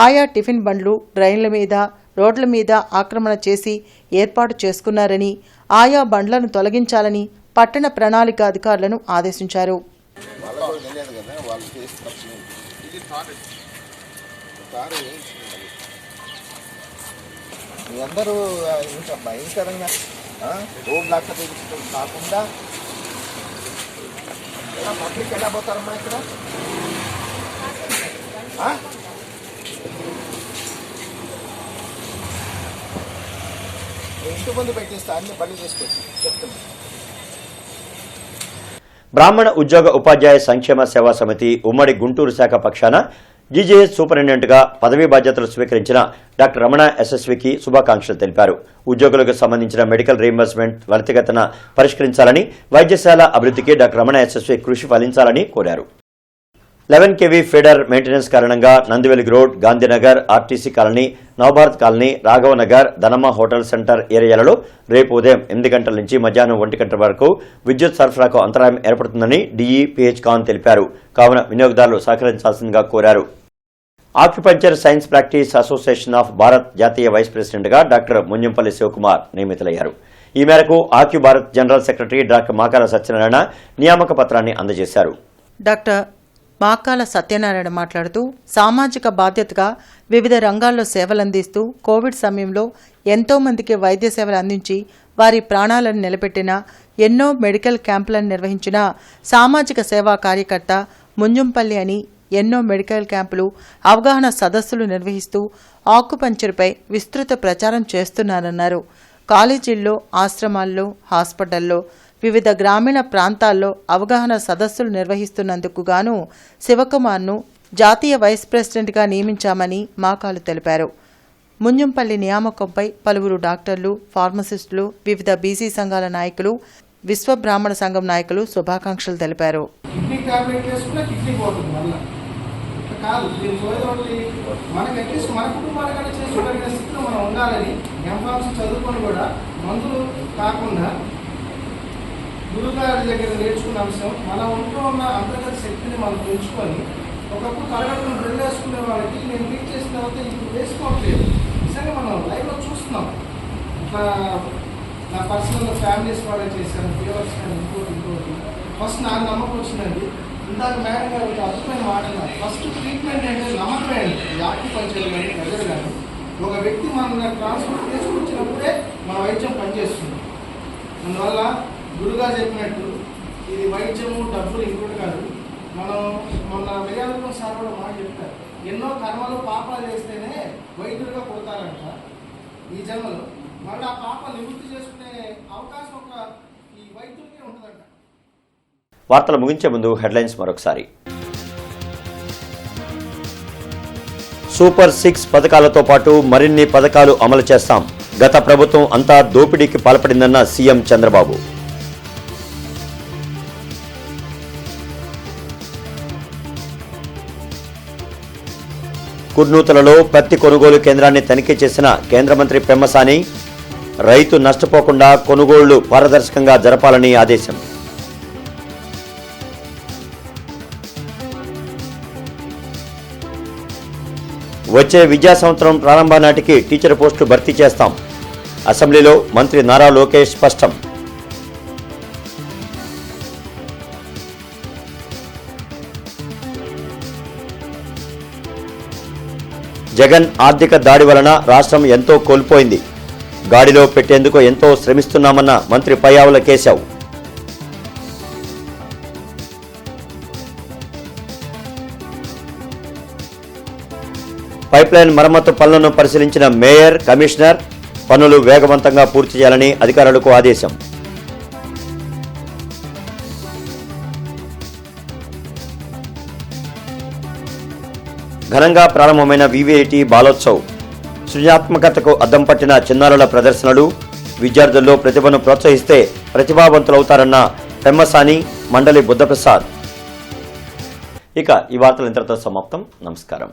ఆయా టిఫిన్ బండ్లు డ్రైన్ల మీద, రోడ్ల మీద ఆక్రమణ చేసి ఏర్పాటు చేసుకున్నారని, ఆయా బండ్లను తొలగించాలని పట్టణ ప్రణాళిక అధికారులను ఆదేశించారు. అందరూ ఇంకా భయంకరంగా రోడ్ లాక్క కాకుండా పబ్లిక్ ఎలా పోతారమ్మా ఇక్కడ? ఇంటి ముందు పెట్టిస్తా, అన్ని బండి తీసుకొచ్చి చెప్తున్నా. బ్రాహ్మణ ఉద్యోగ ఉపాధ్యాయ సంక్షేమ సేవా సమితి ఉమ్మడి గుంటూరు శాఖ పక్షాన జీజేఎస్ సూపరింటెండెంట్గా పదవీ బాధ్యతలు స్వీకరించిన డాక్టర్ రమణ ఎస్ఎస్వికి శుభాకాంక్షలు తెలిపారు. ఉద్యోగులకు సంబంధించిన మెడికల్ రీయింబర్స్మెంట్ త్వరితగతిన పరిష్కరించాలని, వైద్యశాల అభివృద్ధికి డాక్టర్ రమణ ఎస్ఎస్వి కృషి ఫలించాలని కోరారు. 11 kV ఫీడర్ మెయింటెనెన్స్ కారణంగా Nandivelugu road, Gandhinagar, RTC colony, Navabharat colony, Raghavanagar, Dhanamma hotel centre ఏరియాలలో రేపు ఉదయం 8 గంటల నుంచి మధ్యాహ్నం 1 గంటల వరకు విద్యుత్ సరఫరాకు అంతరాయం ఏర్పడుతుందని డీఈ పిహెచ్ ఖాన్ తెలిపారు. కావున వినియోగదారులు సహకరించాల్సిందిగా కోరారు. Acupuncture science practice association of Bharat జాతీయ వైస్ ప్రెసిడెంట్గా డాక్టర్ ముంజంపల్లి శివకుమార్ నియమితులయ్యారు. ఈ మేరకు acu Bharat general secretary doctor Makala Satyanarayana నియామక పత్రాన్ని అందజేశారు. డాక్టర్ మాకాల సత్యనారాయణ మాట్లాడుతూ సామాజిక బాధ్యతగా వివిధ రంగాల్లో సేవలందిస్తూ కోవిడ్ సమయంలో ఎంతో మందికి వైద్య సేవలు అందించి వారి ప్రాణాలను నిలబెట్టిన, ఎన్నో మెడికల్ క్యాంపులను నిర్వహించిన సామాజిక సేవా కార్యకర్త ముంజంపల్లి అని ఎన్నో మెడికల్ క్యాంపులు, అవగాహన సదస్సులు నిర్వహిస్తూ ఆకుపంచర్పై విస్తృత ప్రచారం చేస్తున్నారన్నారు. కాలేజీల్లో, ఆశ్రమాల్లో, హాస్పిటల్లో, వివిధ గ్రామీణ ప్రాంతాల్లో అవగాహన సదస్సులు నిర్వహిస్తున్నందుకు గాను శివకుమార్ను జాతీయ వైస్ ప్రెసిడెంట్గా నియమించామని మాకాలు తెలిపారు. ముంజంపల్లి నియామకంపై పలువురు డాక్టర్లు, ఫార్మసిస్టులు, వివిధ బీసీ సంఘాల నాయకులు, విశ్వ బ్రాహ్మణ సంఘం నాయకులు శుభాకాంక్షలు తెలిపారు. గురుగారి దగ్గర నేర్చుకున్న అంశం మన ఒంట్లో ఉన్న అంతర్గత శక్తిని మనం పెంచుకొని ఒకప్పుడు తరగతులు డ్రిల్ వేసుకునే వాళ్ళకి నేను టీచ్ చేసిన తర్వాత ఇప్పుడు వేసుకోవట్లేదు. నిజంగా మనం లైవ్లో చూస్తున్నాం. ఇట్లా నా పర్సనల్ ఫ్యామిలీస్ కూడా చేశాను, ఫీవర్స్ కానీ ఇంకోటి ఫస్ట్ నాకు నమ్మకం వచ్చిందండి. ఇందాక మేడం గారు ఒక అద్భుతమైన మాట్లాడారు. ఫస్ట్ ట్రీట్మెంట్ అంటే నమ్మకమే అండి. ఆక్యుపంచర్ కానీ ప్రజలు కానీ ఒక వ్యక్తి మన ట్రాన్స్పోర్ట్ చేసుకొచ్చినప్పుడే మన వైద్యం పనిచేస్తుంది. అందువల్ల గురుగా చెప్పినట్టు ఇది వైద్యము డబ్బులు ఇంకోటి కాదు. మనం మొన్న విజయనగరం సార్ కూడా మాట చెప్తారు, ఎన్నో కర్మలు పాపాలు చేస్తేనే వైద్యుడిగా పుడతారంట ఈ జన్మలో. మళ్ళీ ఆ పాపాలు నివృత్తి చేసుకునే అవకాశం ఒక ఈ వైద్యుడికే ఉంటుందంట. వార్తలు ముగించే ముందు హెడ్లైన్స్ మరొకసారి. సూపర్ 6 పథకాలతో పాటు మరిన్ని పథకాలు అమలు చేస్తాం. గత ప్రభుత్వం అంతా దోపిడీకి పాల్పడిందన్న సీఎం చంద్రబాబు. కుర్నూతలలో పత్తి కొనుగోలు కేంద్రాన్ని తనిఖీ చేసిన కేంద్ర మంత్రి పెమ్మసాని, రైతు నష్టపోకుండా కొనుగోళ్లు పారదర్శకంగా జరపాలని ఆదేశం. వచ్చే విద్యా సంవత్సరం ప్రారంభ నాటికి టీచర్ పోస్టులు భర్తీ చేస్తాం. అసెంబ్లీలో మంత్రి నారా లోకేష్ స్పష్టం. జగన్ ఆర్థిక దాడి వలన రాష్ట్రం ఎంతో కోల్పోయింది. గాడిలో పెట్టేందుకు ఎంతో శ్రమిస్తున్నామన్న మంత్రి పయ్యావుల కేశవ్. పైప్లైన్ మరమ్మతు పనులను పరిశీలించిన మేయర్, కమిషనర్ పనులు వేగవంతంగా పూర్తి చేయాలని అధికారులకు ఆదేశం. ఘనంగా ప్రారంభమైన వివిఐటి బాలోత్సవ్. సృజనాత్మకతకు అద్దం పట్టిన చిన్నారుల ప్రదర్శనలు, విద్యార్థుల్లో ప్రతిభను ప్రోత్సహిస్తే ప్రతిభావంతులవుతారన్న పెమ్మసాని, మండలి బుద్ధప్రసాద్. ఇక ఈ వార్తలు ఇంతటితో సమాప్తం. నమస్కారం.